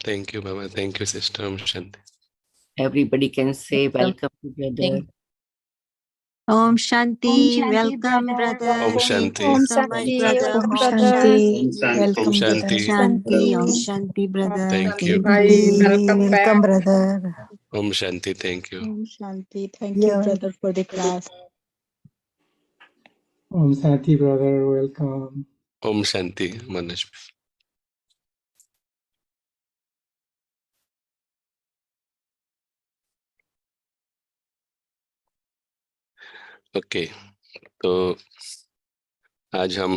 Thank you, Baba. Thank you, Sister Om Shanti. Everybody can say welcome together. Om Shanti, welcome brother. Om Thank Shanti. you Om so much Shanti, brother. welcome Om brother. Shanti, Welcome Om Shanti. Shanti, Om Shanti brother. Thank Thank Bye. you. Welcome back. Welcome, brother. Om Shanti. Thank you. Om Shanti. Thank you, Yeah. brother, for the class. Om Sati, brother, welcome. Om Shanti, Manoj. Okay, तो आज हम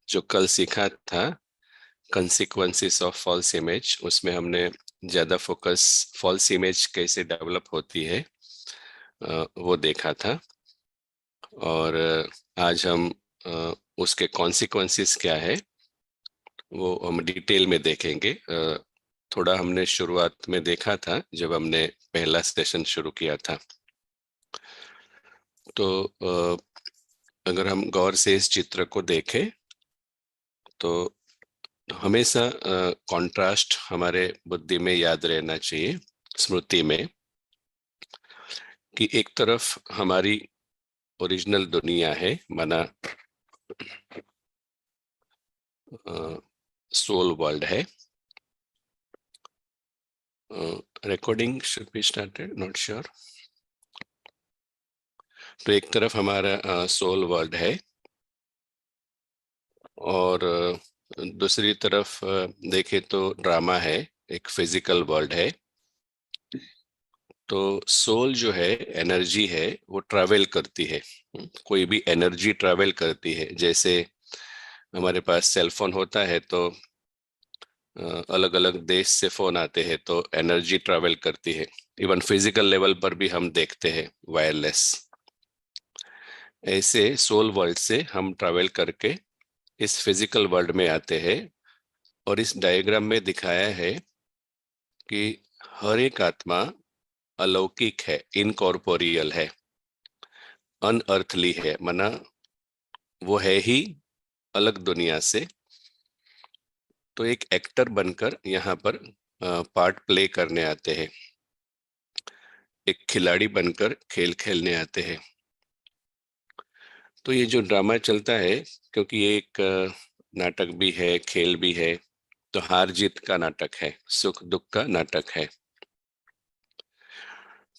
जो कल सीखा था consequences of false image, उसमें हमने ज़्यादा फोकस फॉल्स इमेज कैसे डेवलप होती है वो देखा था। और आज हम उसके कॉन्सिक्वेंसेस क्या है वो हम डिटेल में देखेंगे। थोड़ा हमने शुरुआत में देखा था जब हमने पहला सेशन शुरू किया था। तो अगर हम गौर से इस चित्र को देखें तो हमेशा कंट्रास्ट हमारे बुद्धि में याद रहना चाहिए, स्मृति में, कि एक तरफ हमारी ओरिजिनल दुनिया है, माना सोल वर्ल्ड है। Recording should be started, not sure. तो एक तरफ हमारा सोल वर्ल्ड है और दूसरी तरफ देखें तो ड्रामा है, एक फिजिकल वर्ल्ड है। तो सोल जो है, एनर्जी है, वो ट्रैवल करती है। कोई भी एनर्जी ट्रैवल करती है। जैसे हमारे पास सेल फोन होता है तो अलग अलग देश से फोन आते हैं तो एनर्जी ट्रैवल करती है। इवन फिजिकल लेवल पर भी हम देखते हैं वायरलेस। ऐसे सोल वर्ल्ड से हम ट्रैवल करके इस फिजिकल वर्ल्ड में आते हैं। और इस डायग्राम में दिखाया है कि हर एक आत्मा अलौकिक है, इनकॉर्पोरियल है, अनअर्थली है, माना वो है ही अलग दुनिया से। तो एक एक्टर बनकर यहाँ पर पार्ट प्ले करने आते हैं, एक खिलाड़ी बनकर खेल खेलने आते हैं। तो ये जो ड्रामा चलता है, क्योंकि ये एक नाटक भी है, खेल भी है, तो हार जीत का नाटक है, सुख दुख का नाटक है।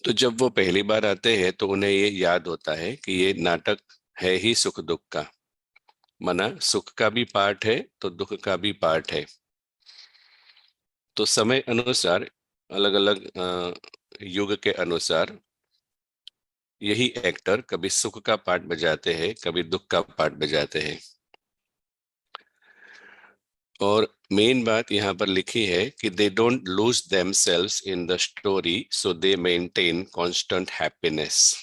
तो जब वो पहली बार आते हैं तो उन्हें ये याद होता है कि ये नाटक है ही सुख दुख का, माना सुख का भी पार्ट है तो दुख का भी पार्ट है। तो समय अनुसार, अलग अलग युग के अनुसार यही एक्टर कभी सुख का पार्ट बजाते हैं, कभी दुख का पार्ट बजाते हैं। और मेन बात यहाँ पर लिखी है कि they don't lose themselves in the story, so they maintain constant happiness.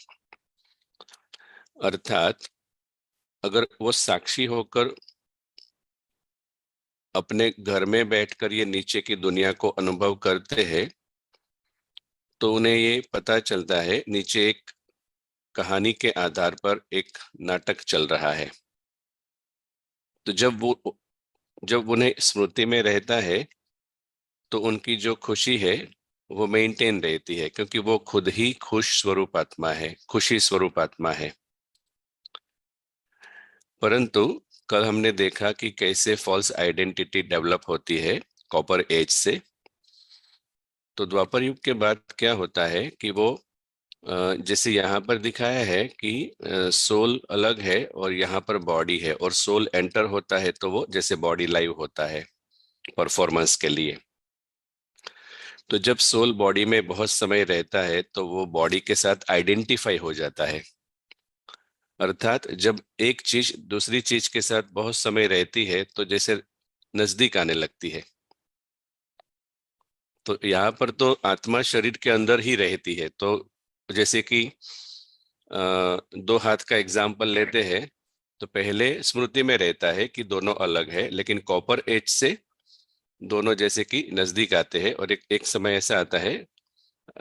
अर्थात अगर वो साक्षी होकर अपने घर में बैठकर ये नीचे की दुनिया को अनुभव करते हैं तो उन्हें ये पता चलता है नीचे एक कहानी के आधार पर एक नाटक चल रहा है। तो जब उन्हें स्मृति में रहता है तो उनकी जो खुशी है वो मेंटेन रहती है, क्योंकि वो खुद ही खुश स्वरूप आत्मा है, खुशी स्वरूप आत्मा है। परंतु कल हमने देखा कि कैसे फॉल्स आइडेंटिटी डेवलप होती है कॉपर एज से। तो द्वापर युग के बाद क्या होता है कि वो जैसे यहाँ पर दिखाया है कि सोल अलग है और यहाँ पर बॉडी है, और सोल एंटर होता है तो वो जैसे बॉडी लाइव होता है परफॉर्मेंस के लिए। तो जब सोल बॉडी में बहुत समय रहता है तो वो बॉडी के साथ आइडेंटिफाई हो जाता है। अर्थात जब एक चीज दूसरी चीज के साथ बहुत समय रहती है तो जैसे नजदीक आने लगती है। तो यहाँ पर तो आत्मा शरीर के अंदर ही रहती है। तो जैसे कि दो हाथ का एग्जाम्पल लेते हैं तो पहले स्मृति में रहता है कि दोनों अलग है, लेकिन कॉपर एज से दोनों जैसे कि नजदीक आते हैं। और एक समय ऐसा आता है,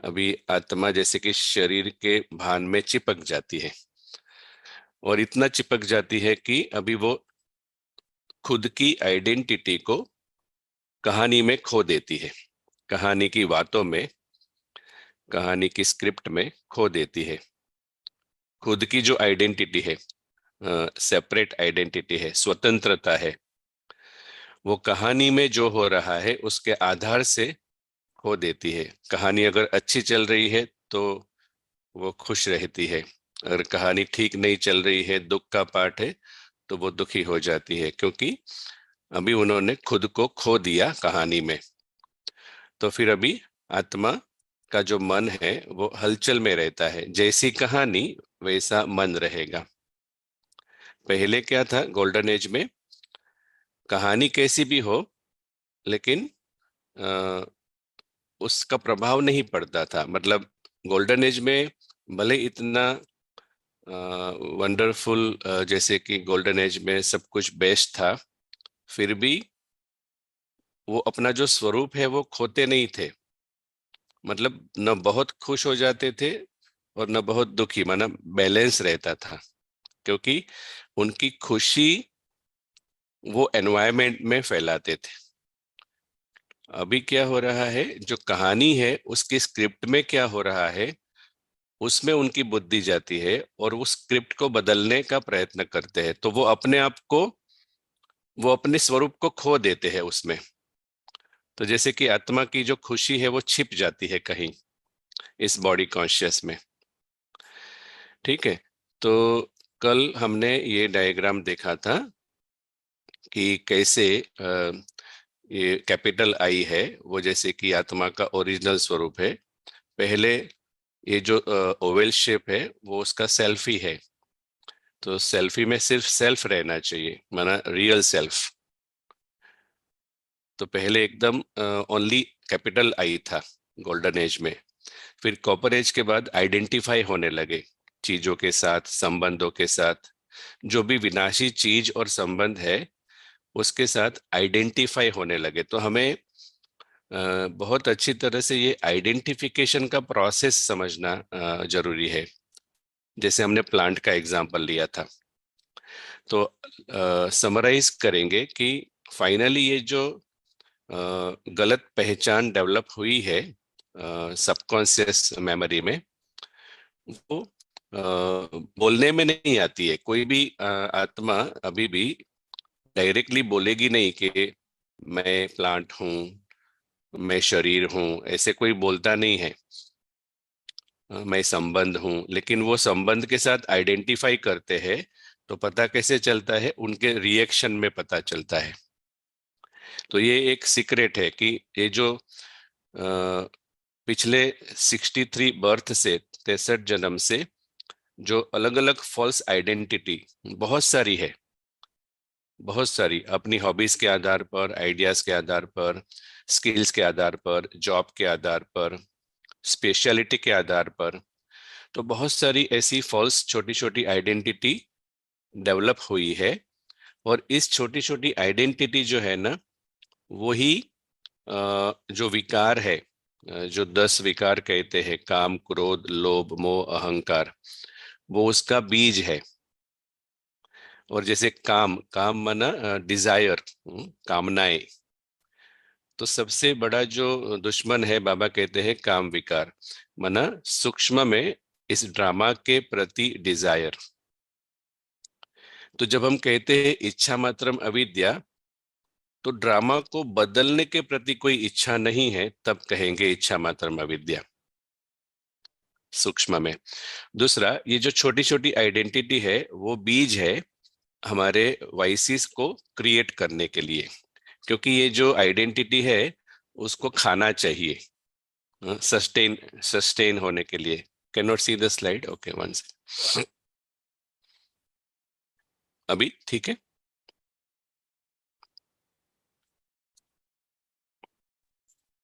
अभी आत्मा जैसे कि शरीर के भान में चिपक जाती है, और इतना चिपक जाती है कि अभी वो खुद की आइडेंटिटी को कहानी में खो देती है, कहानी की बातों में, कहानी की स्क्रिप्ट में खो देती है। खुद की जो आइडेंटिटी है, सेपरेट आइडेंटिटी है, स्वतंत्रता है, वो कहानी में जो हो रहा है उसके आधार से खो देती है। कहानी अगर अच्छी चल रही है तो वो खुश रहती है, अगर कहानी ठीक नहीं चल रही है, दुख का पार्ट है, तो वो दुखी हो जाती है, क्योंकि अभी उन्होंने खुद को खो दिया कहानी में। तो फिर अभी आत्मा का जो मन है वो हलचल में रहता है, जैसी कहानी वैसा मन रहेगा। पहले क्या था, गोल्डन एज में कहानी कैसी भी हो, लेकिन अ, उसका प्रभाव नहीं पड़ता था। मतलब गोल्डन एज में भले इतना वंडरफुल, जैसे कि गोल्डन एज में सब कुछ बेस्ट था, फिर भी वो अपना जो स्वरूप है वो खोते नहीं थे। मतलब न बहुत खुश हो जाते थे और न बहुत दुखी, माना बैलेंस रहता था, क्योंकि उनकी खुशी वो एनवायरनमेंट में फैलाते थे। अभी क्या हो रहा है, जो कहानी है उसकी स्क्रिप्ट में क्या हो रहा है, उसमें उनकी बुद्धि जाती है और उस स्क्रिप्ट को बदलने का प्रयत्न करते हैं, तो वो अपने आप को, वो अपने स्वरूप को खो देते हैं उसमें। तो जैसे कि आत्मा की जो खुशी है वो छिप जाती है कहीं इस बॉडी कॉन्शियस में। ठीक है, तो कल हमने ये डायग्राम देखा था कि कैसे ये कैपिटल आई है वो जैसे कि आत्मा का ओरिजिनल स्वरूप है। पहले ये जो ओवल शेप है वो उसका सेल्फ ही है, तो सेल्फी में सिर्फ सेल्फ रहना चाहिए, माना रियल सेल्फ। तो पहले एकदम ओनली कैपिटल आई था गोल्डन एज में। फिर कॉपर एज के बाद आइडेंटिफाई होने लगे चीजों के साथ, संबंधों के साथ। जो भी विनाशी चीज और संबंध है उसके साथ आइडेंटिफाई होने लगे। तो हमें बहुत अच्छी तरह से ये आइडेंटिफिकेशन का प्रोसेस समझना जरूरी है। जैसे हमने प्लांट का एग्जांपल लिया था, तो समराइज करेंगे कि फाइनली ये जो गलत पहचान डेवलप हुई है सबकॉन्शियस मेमोरी में, वो बोलने में नहीं आती है। कोई भी आत्मा अभी भी डायरेक्टली बोलेगी नहीं कि मैं प्लांट हूँ, मैं शरीर हूँ, ऐसे कोई बोलता नहीं है। मैं संबंध हूँ, लेकिन वो संबंध के साथ आइडेंटिफाई करते हैं। तो पता कैसे चलता है, उनके रिएक्शन में पता चलता है। तो ये एक सीक्रेट है कि ये जो पिछले 63 बर्थ से, 63 जन्म से जो अलग अलग फॉल्स आइडेंटिटी बहुत सारी है, बहुत सारी, अपनी हॉबीज के आधार पर, आइडियाज के आधार पर, स्किल्स के आधार पर, जॉब के आधार पर, स्पेशलिटी के आधार पर, तो बहुत सारी ऐसी फॉल्स छोटी छोटी आइडेंटिटी डेवलप हुई है। और इस छोटी छोटी आइडेंटिटी जो है ना, वही जो विकार है, जो 10 विकार कहते हैं, काम, क्रोध, लोभ, मोह, अहंकार, वो उसका बीज है। और जैसे काम, काम माना डिजायर, कामनाएं। तो सबसे बड़ा जो दुश्मन है, बाबा कहते हैं, काम विकार, माना सूक्ष्म में इस ड्रामा के प्रति डिजायर। तो जब हम कहते हैं इच्छा मात्रम अविद्या, तो ड्रामा को बदलने के प्रति कोई इच्छा नहीं है, तब कहेंगे इच्छा मात्रम अविद्या सूक्ष्म में। दूसरा, ये जो छोटी छोटी आइडेंटिटी है वो बीज है हमारे वाइसिस को क्रिएट करने के लिए, क्योंकि ये जो आइडेंटिटी है उसको खाना चाहिए सस्टेन सस्टेन होने के लिए। Can not see the slide, okay once. अभी ठीक है?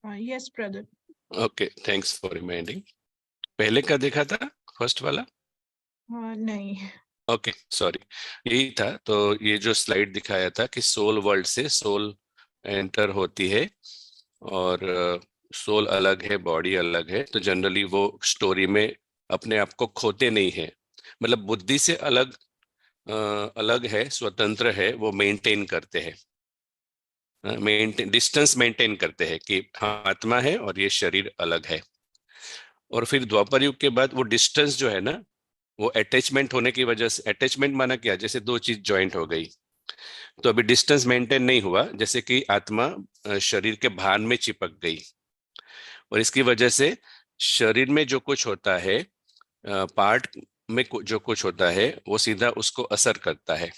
Yes, brother. Okay, thanks for reminding. पहले का देखा था, फर्स्ट वाला? नहीं। ओके, सॉरी, यही था। तो ये जो स्लाइड दिखाया था कि सोल वर्ल्ड से सोल एंटर होती है और सोल अलग है, बॉडी अलग है, तो जनरली वो स्टोरी में अपने आप को खोते नहीं है। मतलब बुद्धि से अलग अलग है, स्वतंत्र है, वो मेंटेन करते हैं। डिस्टेंस मेंटेन करते हैं कि हाँ आत्मा है और ये शरीर अलग है। और फिर द्वापर युग के बाद वो डिस्टेंस जो है ना, वो अटैचमेंट होने की वजह से, अटैचमेंट माना क्या, जैसे दो चीज ज्वाइंट हो गई, तो अभी डिस्टेंस मेंटेन नहीं हुआ, जैसे कि आत्मा शरीर के भान में चिपक गई, और इसकी वजह से शरीर में जो कुछ होता है, पार्ट में जो कुछ होता है, वो सीधा उसको असर करता है।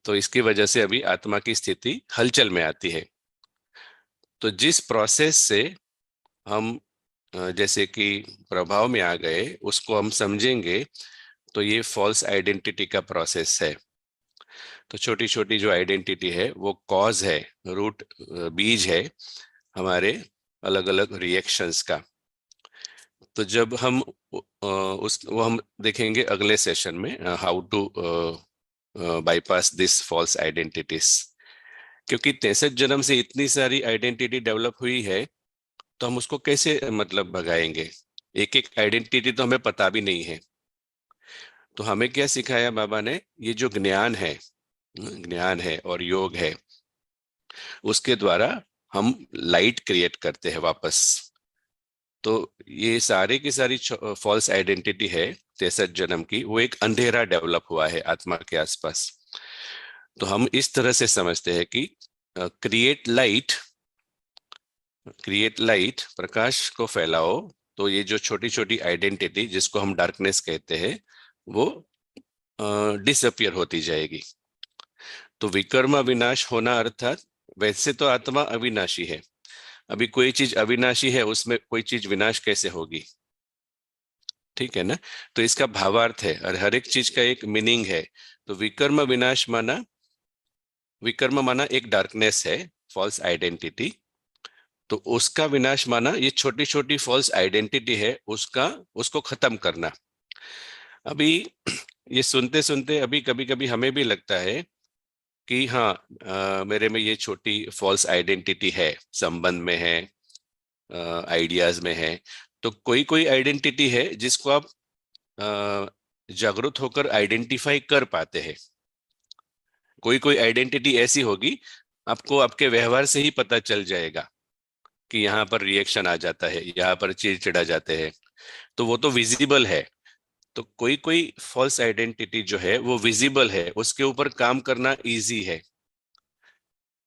तो इसकी वजह से अभी आत्मा की स्थिति हलचल में आती है। तो जिस प्रोसेस से हम जैसे कि प्रभाव में आ गए, उसको हम समझेंगे, तो ये फॉल्स आइडेंटिटी का प्रोसेस है। तो छोटी छोटी जो आइडेंटिटी है वो कॉज है, रूट, बीज है हमारे अलग अलग रिएक्शंस का। तो जब हम वो हम देखेंगे अगले सेशन में, how to bypass this false identities. क्योंकि 63 जन्म से इतनी सारी आइडेंटिटी डेवलप हुई है, तो हम उसको कैसे मतलब भगाएंगे? एक एक आइडेंटिटी तो हमें पता भी नहीं है। तो हमें क्या सिखाया बाबा ने? ये जो ज्ञान है और योग है, उसके द्वारा हम लाइट क्रिएट करते हैं वापस। तो ये सारे की सारी फॉल्स आइडेंटिटी है 63 जन्म की, वो एक अंधेरा डेवलप हुआ है आत्मा के आसपास। तो हम इस तरह से समझते हैं कि क्रिएट लाइट, प्रकाश को फैलाओ, तो ये जो छोटी छोटी आइडेंटिटी जिसको हम डार्कनेस कहते हैं, वो डिसअपियर होती जाएगी। तो विकर्म विनाश होना, अर्थात वैसे तो आत्मा अविनाशी है, अभी कोई चीज अविनाशी है, उसमें कोई चीज विनाश कैसे होगी? ठीक है ना? तो इसका भावार्थ है, और हर एक चीज का एक मीनिंग है। तो विकर्म विनाश माना, विकर्म माना एक डार्कनेस है, फॉल्स आइडेंटिटी, तो उसका विनाश माना ये छोटी छोटी फॉल्स आइडेंटिटी है, उसको खत्म करना। अभी ये सुनते सुनते अभी कभी कभी हमें भी लगता है कि हाँ, मेरे में ये छोटी फॉल्स आइडेंटिटी है, संबंध में है, आइडियाज में है। तो कोई कोई आइडेंटिटी है जिसको आप जागरूक होकर आइडेंटिफाई कर पाते हैं। कोई कोई आइडेंटिटी ऐसी होगी, आपको आपके व्यवहार से ही पता चल जाएगा कि यहाँ पर रिएक्शन आ जाता है, यहाँ पर चिड़चिड़ा जाते हैं, तो वो तो विजिबल है। तो कोई कोई फॉल्स आइडेंटिटी जो है वो विजिबल है, उसके ऊपर काम करना इजी है।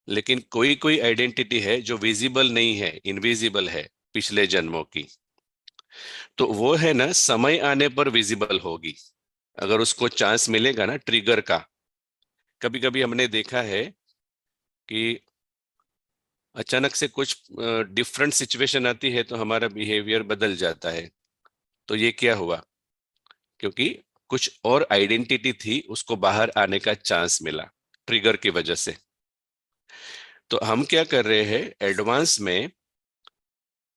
लेकिन कोई कोई आइडेंटिटी है जो विजिबल नहीं है, इनविजिबल है, पिछले जन्मों की, तो वो है ना, समय आने पर विजिबल होगी, अगर उसको चांस मिलेगा ना ट्रिगर का। कभी कभी हमने देखा है कि अचानक से कुछ डिफरेंट सिचुएशन आती है, तो हमारा बिहेवियर बदल जाता है। तो ये क्या हुआ? क्योंकि कुछ और आइडेंटिटी थी, उसको बाहर आने का चांस मिला ट्रिगर की वजह से। तो हम क्या कर रहे हैं, एडवांस में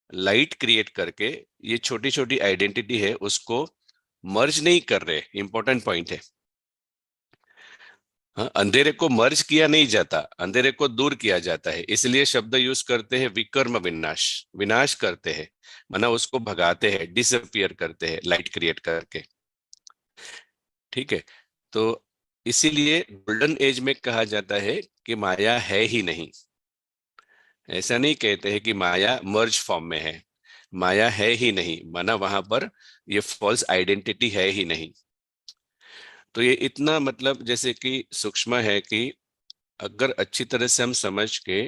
लाइट क्रिएट करके ये छोटी छोटी आइडेंटिटी है उसको मर्ज नहीं कर रहे। इंपॉर्टेंट पॉइंट है। हाँ, अंधेरे को मर्ज किया नहीं जाता, अंधेरे को दूर किया जाता है। इसलिए शब्द यूज करते हैं विकर्म विनाश, विनाश करते हैं, माना उसको भगाते हैं, डिसअपियर करते हैं लाइट क्रिएट करके। ठीक है? तो इसीलिए गोल्डन एज में कहा जाता है कि माया है ही नहीं। ऐसा नहीं कहते हैं कि माया मर्ज फॉर्म में है, माया है ही नहीं, माना वहां पर ये फॉल्स आइडेंटिटी है ही नहीं। तो ये इतना मतलब जैसे कि सूक्ष्म है कि अगर अच्छी तरह से हम समझ के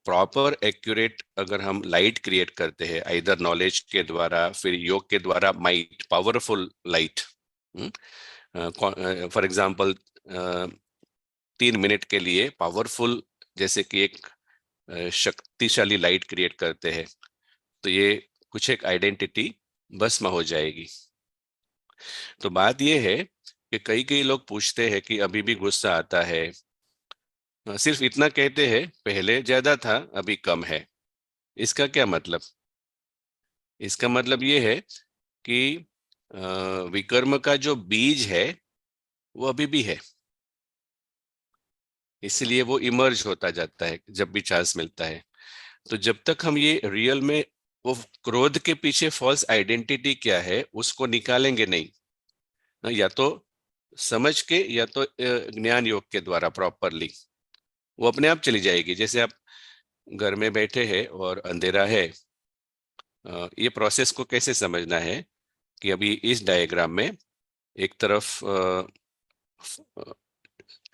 प्रॉपर एक्यूरेट अगर हम लाइट क्रिएट करते हैं, इधर नॉलेज के द्वारा, फिर योग के द्वारा, might, powerful light, for example 3 minute के लिए पावरफुल, जैसे कि एक शक्तिशाली लाइट क्रिएट करते हैं, तो ये कुछ एक आइडेंटिटी भस्म हो जाएगी। तो बात ये है कि कई कई लोग पूछते हैं कि अभी भी गुस्सा आता है, सिर्फ इतना कहते हैं पहले ज्यादा था अभी कम है। इसका क्या मतलब? इसका मतलब ये है कि विकर्म का जो बीज है वो अभी भी है, इसलिए वो इमर्ज होता जाता है जब भी चांस मिलता है। तो जब तक हम ये रियल में वो क्रोध के पीछे फॉल्स आइडेंटिटी क्या है उसको निकालेंगे नहीं, या तो समझ के, या तो ज्ञान योग के द्वारा प्रॉपरली, वो अपने आप चली जाएगी। जैसे आप घर में बैठे हैं और अंधेरा है, ये प्रोसेस को कैसे समझना है कि अभी इस डायग्राम में एक तरफ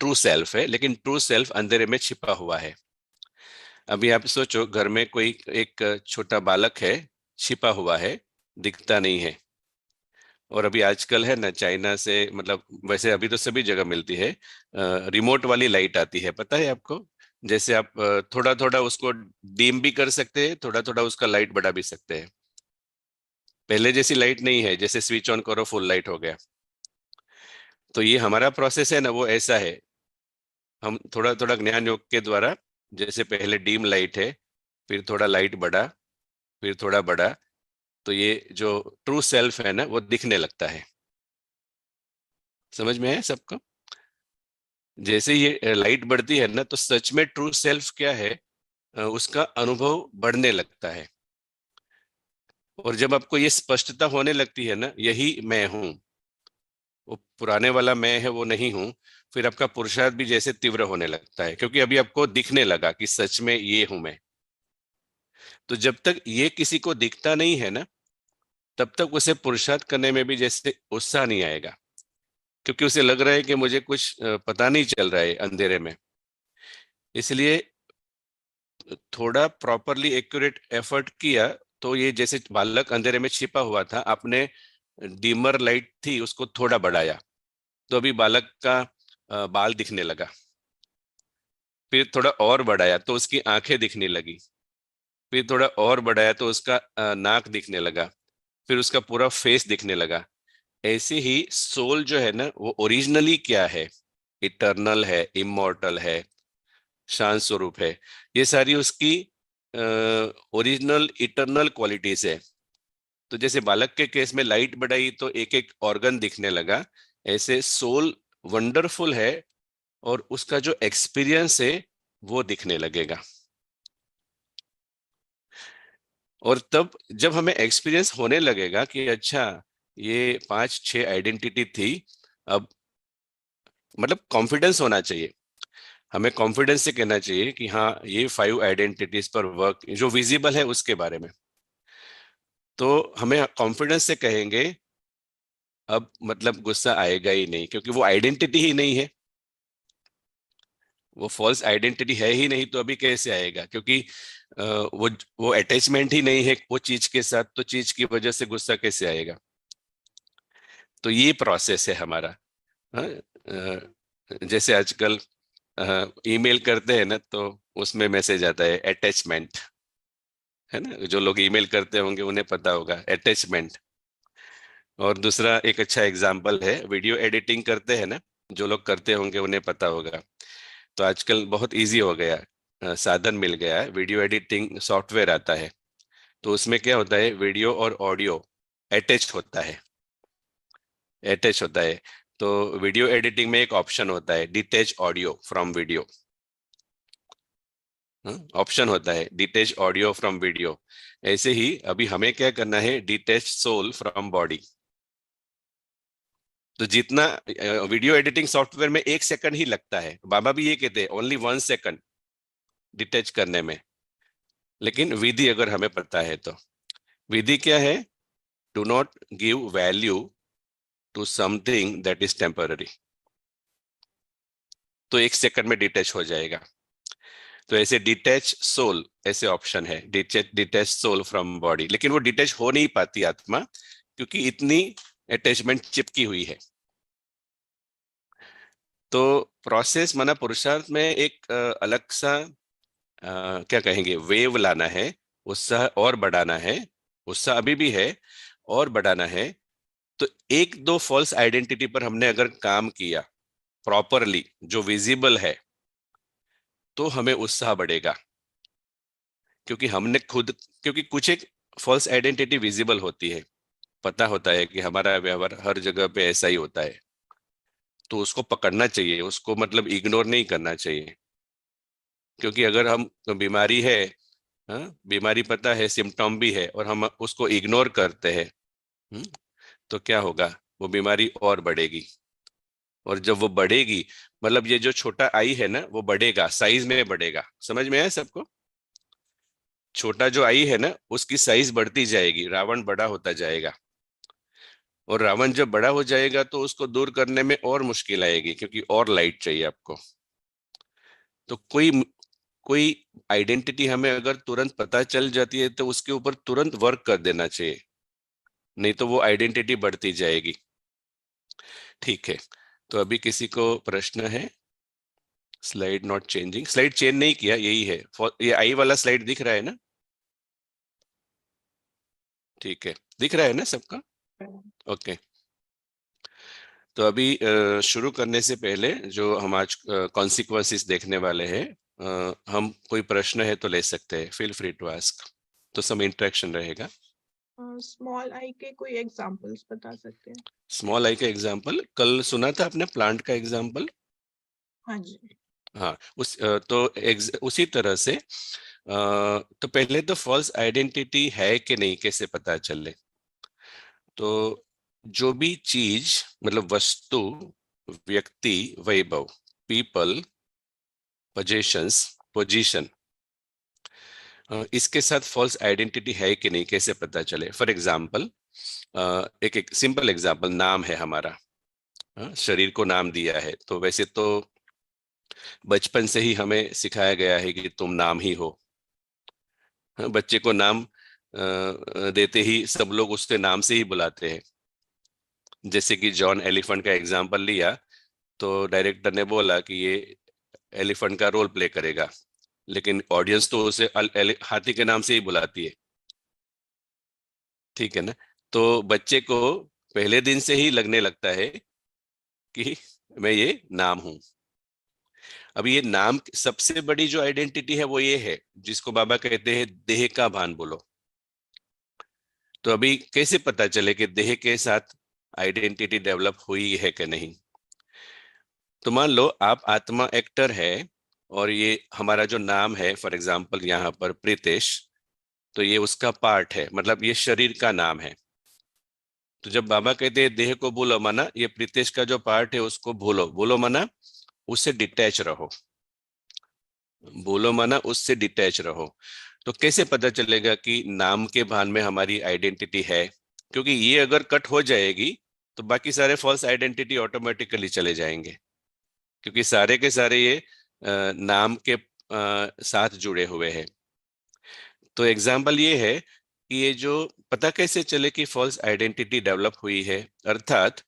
ट्रू सेल्फ है, लेकिन ट्रू सेल्फ अंधेरे में छिपा हुआ है। अभी आप सोचो, घर में कोई एक छोटा बालक है, छिपा हुआ है, दिखता नहीं है। और अभी आजकल है ना, चाइना से, मतलब वैसे अभी तो सभी जगह मिलती है, रिमोट वाली लाइट आती है, पता है आपको? जैसे आप थोड़ा थोड़ा उसको डिम भी कर सकते हैं, थोड़ा थोड़ा उसका लाइट बढ़ा भी सकते हैं। पहले जैसी लाइट नहीं है, जैसे स्विच ऑन करो फुल लाइट हो गया। तो ये हमारा प्रोसेस है ना, वो ऐसा है। हम थोड़ा थोड़ा ज्ञान योग के द्वारा, जैसे पहले डीम लाइट है, फिर थोड़ा लाइट बढ़ा, फिर थोड़ा बढ़ा, तो ये जो ट्रू सेल्फ है ना, वो दिखने लगता है। समझ में है सबको? जैसे ये लाइट बढ़ती है ना, तो सच में ट्रू सेल्फ क्या है, उसका अनुभव बढ़ने लगता है। और जब आपको ये स्पष्टता होने लगती है ना, यही मैं हूं, वो पुराने वाला मैं है वो नहीं हूं, फिर आपका पुरुषार्थ भी जैसे तीव्र होने लगता है, क्योंकि अभी आपको दिखने लगा कि सच में ये हूं मैं। तो जब तक ये किसी को दिखता नहीं है ना, तब तक उसे पुरुषार्थ करने में भी जैसे उत्साह नहीं आएगा, क्योंकि उसे लग रहा है कि मुझे कुछ पता नहीं चल रहा है अंधेरे में। इसलिए थोड़ा प्रॉपरली एक्यूरेट एफर्ट किया, तो ये जैसे बालक अंधेरे में छिपा हुआ था, आपने डिमर लाइट थी उसको थोड़ा बढ़ाया, तो अभी बालक का बाल दिखने लगा। फिर थोड़ा और बढ़ाया तो उसकी आंखें दिखने लगी। फिर थोड़ा और बढ़ाया तो उसका नाक दिखने लगा। फिर उसका पूरा फेस दिखने लगा। ऐसे ही सोल जो है ना, वो ओरिजिनली क्या है, इटर्नल है, इमॉर्टल है, शांत स्वरूप है। ये सारी उसकी ओरिजिनल इटर्नल क्वालिटीज है। तो जैसे बालक के केस में लाइट बढ़ाई तो एक एक ऑर्गन दिखने लगा, ऐसे सोल वंडरफुल है और उसका जो एक्सपीरियंस है वो दिखने लगेगा। और तब जब हमें एक्सपीरियंस होने लगेगा कि अच्छा, ये 5-6 आइडेंटिटी थी, अब मतलब कॉन्फिडेंस होना चाहिए। हमें कॉन्फिडेंस से कहना चाहिए कि हाँ, ये 5 आइडेंटिटीज पर वर्क जो विजिबल है उसके बारे में। तो हमें कॉन्फिडेंस से कहेंगे, अब मतलब गुस्सा आएगा ही नहीं, क्योंकि वो आइडेंटिटी ही नहीं है, वो फॉल्स आइडेंटिटी है ही नहीं, तो अभी कैसे आएगा? क्योंकि वो अटैचमेंट ही नहीं है वो चीज के साथ, तो चीज की वजह से गुस्सा कैसे आएगा? तो ये प्रोसेस है हमारा। हाँ, जैसे आजकल ईमेल करते हैं ना, तो उसमें मैसेज आता है अटैचमेंट, है ना? जो लोग ईमेल करते होंगे उन्हें पता होगा अटैचमेंट। और दूसरा एक अच्छा एग्जांपल है, वीडियो एडिटिंग करते हैं ना, जो लोग करते होंगे उन्हें पता होगा। तो आजकल बहुत इजी हो गया, साधन मिल गया है, वीडियो एडिटिंग सॉफ्टवेयर आता है। तो उसमें क्या होता है, वीडियो और ऑडियो अटैच होता है, अटैच होता है। तो वीडियो एडिटिंग में एक ऑप्शन होता है, detach audio from video. Option होता है डिटैच ऑडियो फ्रॉम वीडियो। ऐसे ही अभी हमें क्या करना है, डिटैच सोल फ्रॉम बॉडी। तो जितना वीडियो एडिटिंग सॉफ्टवेयर में 1 सेकंड ही लगता है, बाबा भी ये कहते हैं ओनली 1 सेकंड डिटैच करने में। लेकिन विधि अगर हमें पता है तो, विधि क्या है, do not give value to something that is temporary. तो 1 सेकंड में डिटैच हो जाएगा। तो ऐसे डिटैच सोल, ऐसे ऑप्शन है, डिटैच सोल फ्रॉम बॉडी। लेकिन वो डिटैच हो नहीं पाती आत्मा, क्योंकि इतनी अटैचमेंट चिपकी हुई है। तो प्रोसेस माना पुरुषार्थ में एक अलग सा क्या कहेंगे, वेव लाना है, उत्साह और बढ़ाना है। उत्साह अभी भी है, और बढ़ाना है। तो 1-2 फॉल्स आइडेंटिटी पर हमने अगर काम किया प्रॉपरली, जो विजिबल है, तो हमें उत्साह बढ़ेगा। क्योंकि हमने खुद, क्योंकि कुछ एक फॉल्स आइडेंटिटी विजिबल होती है, पता होता है कि हमारा व्यवहार हर जगह पे ऐसा ही होता है, तो उसको पकड़ना चाहिए, उसको मतलब इग्नोर नहीं करना चाहिए। क्योंकि अगर हम बीमारी है, हाँ, बीमारी पता है, सिम्टम भी है, और हम उसको इग्नोर करते हैं, तो क्या होगा, वो बीमारी और बढ़ेगी। और जब वो बढ़ेगी, मतलब ये जो छोटा आई है ना वो बढ़ेगा, साइज में बढ़ेगा। समझ में आया सबको? छोटा जो आई है ना उसकी साइज बढ़ती जाएगी, रावण बड़ा होता जाएगा। और रावण जब बड़ा हो जाएगा तो उसको दूर करने में और मुश्किल आएगी, क्योंकि और लाइट चाहिए आपको। तो कोई कोई आइडेंटिटी हमें अगर तुरंत पता चल जाती है तो उसके ऊपर तुरंत वर्क कर देना चाहिए, नहीं तो वो आइडेंटिटी बढ़ती जाएगी। ठीक है, तो अभी किसी को प्रश्न है? Slide not changing, slide change नहीं किया, यही है। ये आई वाला स्लाइड दिख रहा है ना? ठीक है, दिख रहा है ना सबका? ओके। तो अभी शुरू करने से पहले जो हम आज कॉन्सिक्वेंसेस देखने वाले हैं, हम कोई प्रश्न है तो ले सकते हैं, फील फ्री टू आस्क। तो सम इंटरेक्शन रहेगा। स्मॉल आई के कोई एग्जांपल्स बता सकते हैं? स्मॉल आई का एग्जांपल कल सुना था आपने, प्लांट का एग्जांपल। हाँ जी। हाँ, उसी तरह से तो पहले तो फॉल्स आइडेंटिटी है कि नहीं कैसे पता चले? तो जो भी चीज, मतलब वस्तु, व्यक्ति, वैभव, पीपल, पोजीशन, इसके साथ फॉल्स आइडेंटिटी है कि नहीं कैसे पता चले? फॉर एग्जाम्पल, एक सिंपल एग्जाम्पल, नाम है हमारा। शरीर को नाम दिया है, तो वैसे तो बचपन से ही हमें सिखाया गया है कि तुम नाम ही हो। बच्चे को नाम देते ही सब लोग उसके नाम से ही बुलाते हैं। जैसे कि जॉन एलिफेंट का एग्जाम्पल लिया, तो डायरेक्टर ने बोला कि ये एलिफेंट का रोल प्ले करेगा, लेकिन ऑडियंस तो उसे हाथी के नाम से ही बुलाती है। ठीक है ना? तो बच्चे को पहले दिन से ही लगने लगता है कि मैं ये नाम हूं। अब ये नाम, सबसे बड़ी जो आइडेंटिटी है वो ये है, जिसको बाबा कहते हैं देह का भान बोलो। तो अभी कैसे पता चले कि देह के साथ आइडेंटिटी डेवलप हुई है कि नहीं? तो मान लो आप आत्मा एक्टर है, और ये हमारा जो नाम है, फॉर एग्जाम्पल यहाँ पर प्रीतेश, तो ये उसका पार्ट है, मतलब ये शरीर का नाम है। तो जब बाबा कहते हैं देह को भूलो, माना ये प्रीतेश का जो पार्ट है उसको भूलो, भूलो माना उससे डिटैच रहो, भूलो माना उससे डिटैच रहो। तो कैसे पता चलेगा कि नाम के भान में हमारी आइडेंटिटी है? क्योंकि ये अगर कट हो जाएगी तो बाकी सारे फॉल्स आइडेंटिटी ऑटोमेटिकली चले जाएंगे, क्योंकि सारे के सारे ये नाम के साथ जुड़े हुए हैं। तो एग्जाम्पल ये है कि ये जो पता कैसे चले कि फॉल्स आइडेंटिटी डेवलप हुई है, अर्थात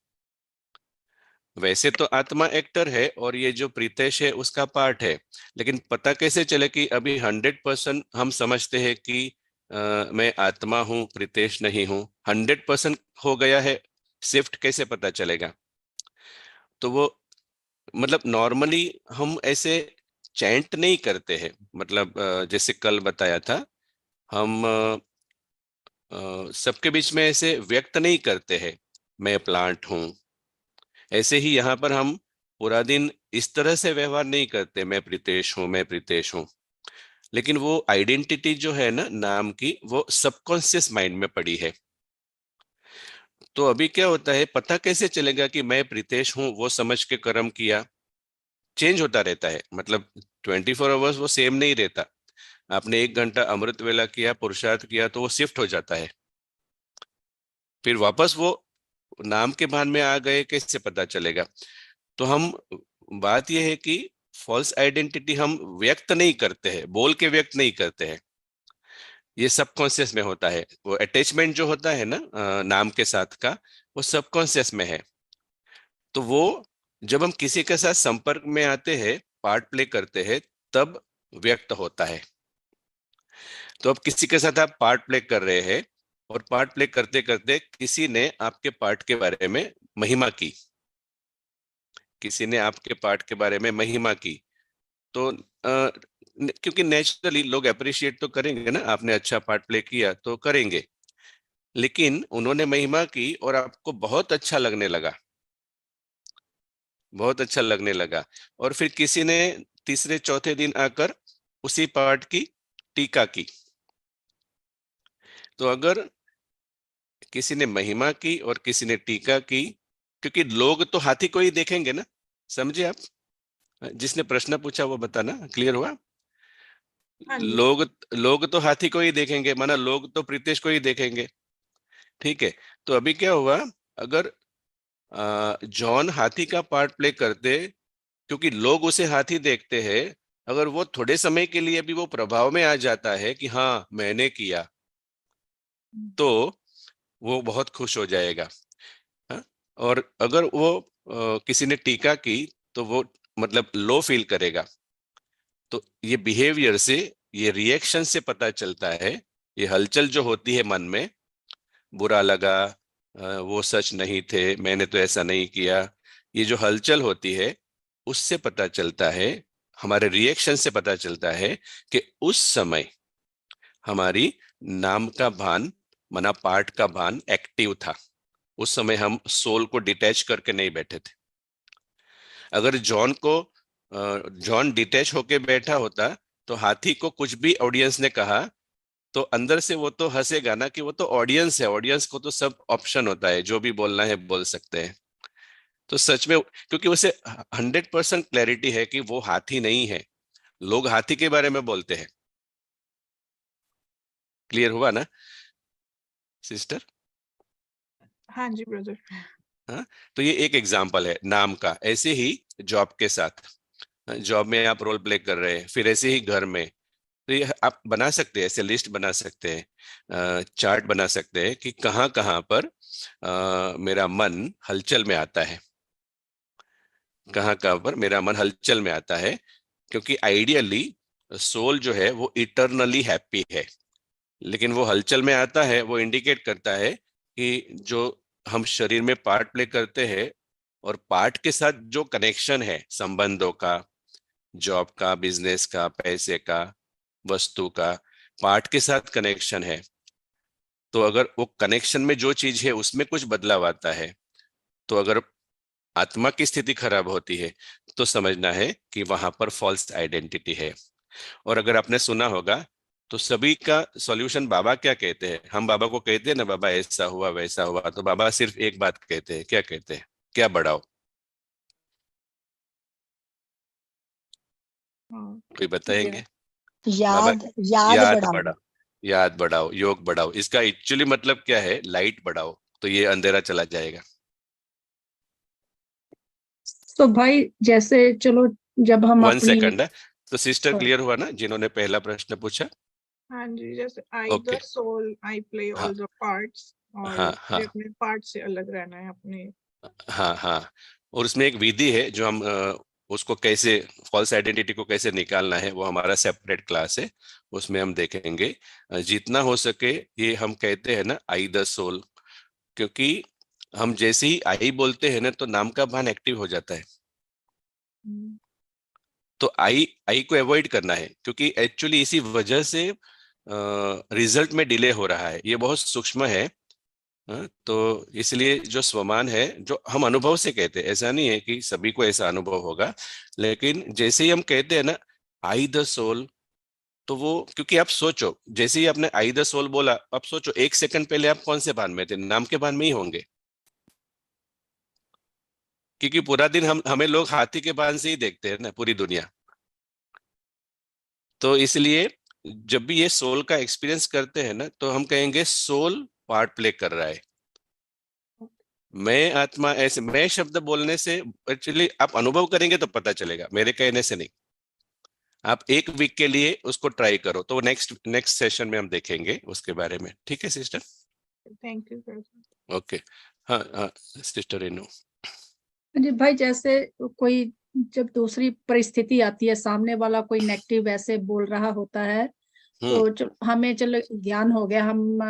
वैसे तो आत्मा एक्टर है और ये जो प्रीतेश है उसका पार्ट है, लेकिन पता कैसे चले कि अभी 100% हम समझते हैं कि मैं आत्मा हूं, प्रीतेश नहीं हूं, 100% हो गया है, शिफ्ट कैसे पता चलेगा? तो वो, मतलब नॉर्मली हम ऐसे चैंट नहीं करते हैं, मतलब जैसे कल बताया था, हम सबके बीच में ऐसे व्यक्त नहीं करते हैं मैं प्लांट हूं। ऐसे ही यहाँ पर हम पूरा दिन इस तरह से व्यवहार नहीं करते, मैं प्रीतेश हूं, मैं प्रीतेश हूं। लेकिन वो आइडेंटिटी जो है ना नाम की, वो सबकॉन्शियस माइंड में पड़ी है। तो अभी क्या होता है, पता कैसे चलेगा कि मैं प्रीतेश हूं? वो समझ के कर्म किया, चेंज होता रहता है, मतलब 24 आवर्स वो सेम नहीं रहता। आपने 1 घंटा अमृत वेला किया, पुरुषार्थ किया, तो वो शिफ्ट हो जाता है, फिर वापस वो नाम के भान में आ गए, कैसे पता चलेगा? तो हम, बात यह है कि फॉल्स आइडेंटिटी हम व्यक्त नहीं करते हैं, बोल के व्यक्त नहीं करते हैं, ये सबकॉन्शियस में होता है। वो अटैचमेंट जो होता है ना नाम के साथ का, वो सबकॉन्शियस में है। तो वो जब हम किसी के साथ संपर्क में आते हैं, पार्ट प्ले करते हैं, तब व्यक्त होता है। तो अब किसी के साथ आप पार्ट प्ले कर रहे हैं, और पार्ट प्ले करते करते किसी ने आपके पार्ट के बारे में महिमा की, किसी ने आपके पार्ट के बारे में महिमा की, तो क्योंकि नेचुरली लोग अप्रिशिएट तो करेंगे ना, आपने अच्छा पार्ट प्ले किया तो करेंगे। लेकिन उन्होंने महिमा की और आपको बहुत अच्छा लगने लगा, बहुत अच्छा लगने लगा, और फिर किसी ने तीसरे चौथे दिन आकर उसी पार्ट की टीका की। तो अगर किसी ने महिमा की और किसी ने टीका की, क्योंकि लोग तो हाथी को ही देखेंगे ना, समझे आप? जिसने प्रश्न पूछा वो बताना, क्लियर हुआ? हाँ जी। लोग लोग तो हाथी को ही देखेंगे, माना लोग तो प्रीतेश को ही देखेंगे, ठीक है। तो अभी क्या हुआ, अगर जॉन हाथी का पार्ट प्ले करते, क्योंकि लोग उसे हाथी देखते हैं, अगर वो थोड़े समय के लिए भी वो प्रभाव में आ जाता है कि हाँ मैंने किया, तो वो बहुत खुश हो जाएगा। हाँ? और अगर वो किसी ने टीका की तो वो मतलब लो फील करेगा। तो ये बिहेवियर से, ये रिएक्शन से पता चलता है, ये हलचल जो होती है मन में, बुरा लगा, वो सच नहीं थे, मैंने तो ऐसा नहीं किया, ये जो हलचल होती है उससे पता चलता है, हमारे रिएक्शन से पता चलता है कि उस समय हमारी नाम का भान, मना पार्ट का भान एक्टिव था। उस समय हम सोल को डिटैच करके नहीं बैठे थे। अगर जॉन डिटैच होके बैठा होता तो हाथी को कुछ भी ऑडियंस ने कहा तो अंदर से वो तो हंसेगा ना, कि वो तो ऑडियंस है, ऑडियंस को तो सब ऑप्शन होता है, जो भी बोलना है बोल सकते हैं। तो सच में, क्योंकि उसे 100% क्लैरिटी है कि वो हाथी नहीं है, लोग हाथी के बारे में बोलते हैं। क्लियर हुआ ना सिस्टर? हाँ जी ब्रदर। हाँ, तो ये एक एग्जाम्पल है नाम का। ऐसे ही जॉब के साथ, जॉब में आप रोल प्ले कर रहे हैं, फिर ऐसे ही घर में, तो ये आप बना सकते हैं, ऐसे लिस्ट बना सकते हैं, चार्ट बना सकते हैं कि कहाँ कहाँ पर मेरा मन हलचल में आता है, कहाँ कहाँ पर मेरा मन हलचल में आता है। क्योंकि आइडियली सोल जो है वो इटरनली हैप्पी है, लेकिन वो हलचल में आता है, वो इंडिकेट करता है कि जो हम शरीर में पार्ट प्ले करते हैं और पार्ट के साथ जो कनेक्शन है, संबंधों का, जॉब का, बिजनेस का, पैसे का, वस्तु का, पार्ट के साथ कनेक्शन है। तो अगर वो कनेक्शन में जो चीज है उसमें कुछ बदलाव आता है, तो अगर आत्मा की स्थिति खराब होती है तो समझना है कि वहां पर फॉल्स आइडेंटिटी है। और अगर आपने सुना होगा तो सभी का सॉल्यूशन बाबा क्या कहते हैं, हम बाबा को कहते हैं ना, बाबा ऐसा हुआ वैसा हुआ, तो बाबा सिर्फ एक बात कहते हैं, क्या कहते हैं, क्या बढ़ाओ? हाँ। कोई बताएंगे? बाबा याद याद याद बढ़ाओ। बढ़ाओ, याद बढ़ाओ, योग बढ़ाओ। इसका एक्चुअली मतलब क्या है? लाइट बढ़ाओ, तो ये अंधेरा चला जाएगा। तो भाई जैसे चलो जब हम 1 सेकंड अपनी है। तो सिस्टर क्लियर हुआ ना, जिन्होंने पहला प्रश्न पूछा? हाँ जी, जैसे I the okay. Soul I play हाँ ऑल द पार्ट्स, और हाँ मुझे हाँ अपने पार्ट से अलग रहना है अपने। हाँ हाँ। और उसमें एक विधि है जो हम उसको कैसे, फॉल्स आइडेंटिटी को कैसे निकालना है, वो हमारा सेपरेट क्लास है, उसमें हम देखेंगे। जितना हो सके ये हम कहते हैं ना, आई द सोल, क्योंकि हम जैसे ही आई बोलते हैं ना तो नाम का भान एक्टिव हो जाता है। तो आई आई को अवॉइड करना है, क्योंकि एक्चुअली इसी वजह से रिजल्ट में डिले हो रहा है, ये बहुत सूक्ष्म है। तो इसलिए जो स्वमान है, जो हम अनुभव से कहते हैं, ऐसा नहीं है कि सभी को ऐसा अनुभव होगा, लेकिन जैसे ही हम कहते हैं ना आई द सोल, तो वो, क्योंकि आप सोचो, जैसे ही आपने आई द सोल बोला, आप सोचो 1 सेकंड पहले आप कौन से भान में थे? नाम के भान में ही होंगे, क्योंकि पूरा दिन हमें लोग हाथी के भान से ही देखते हैं ना, पूरी दुनिया। तो इसलिए जब भी ये सोल का एक्सपीरियंस करते हैं ना, तो हम कहेंगे सोल पार्ट प्ले कर रहा है। मैं आत्मा, ऐसे मैं शब्द बोलने से एक्चुअली आप अनुभव करेंगे तो पता चलेगा, मेरे कहने से नहीं। आप 1 वीक के लिए उसको ट्राई करो, तो नेक्स्ट नेक्स्ट सेशन में हम देखेंगे उसके बारे में, ठीक है sister? Thank you sir. Okay. हाँ हाँ सिस्टर रेनू। जी भाई जैसे कोई जब दूसरी परिस्थिति आती है, सामने वाला कोई नेगेटिव ऐसे बोल रहा होता है, हम्म। तो हमें चलो ज्ञान हो गया, हम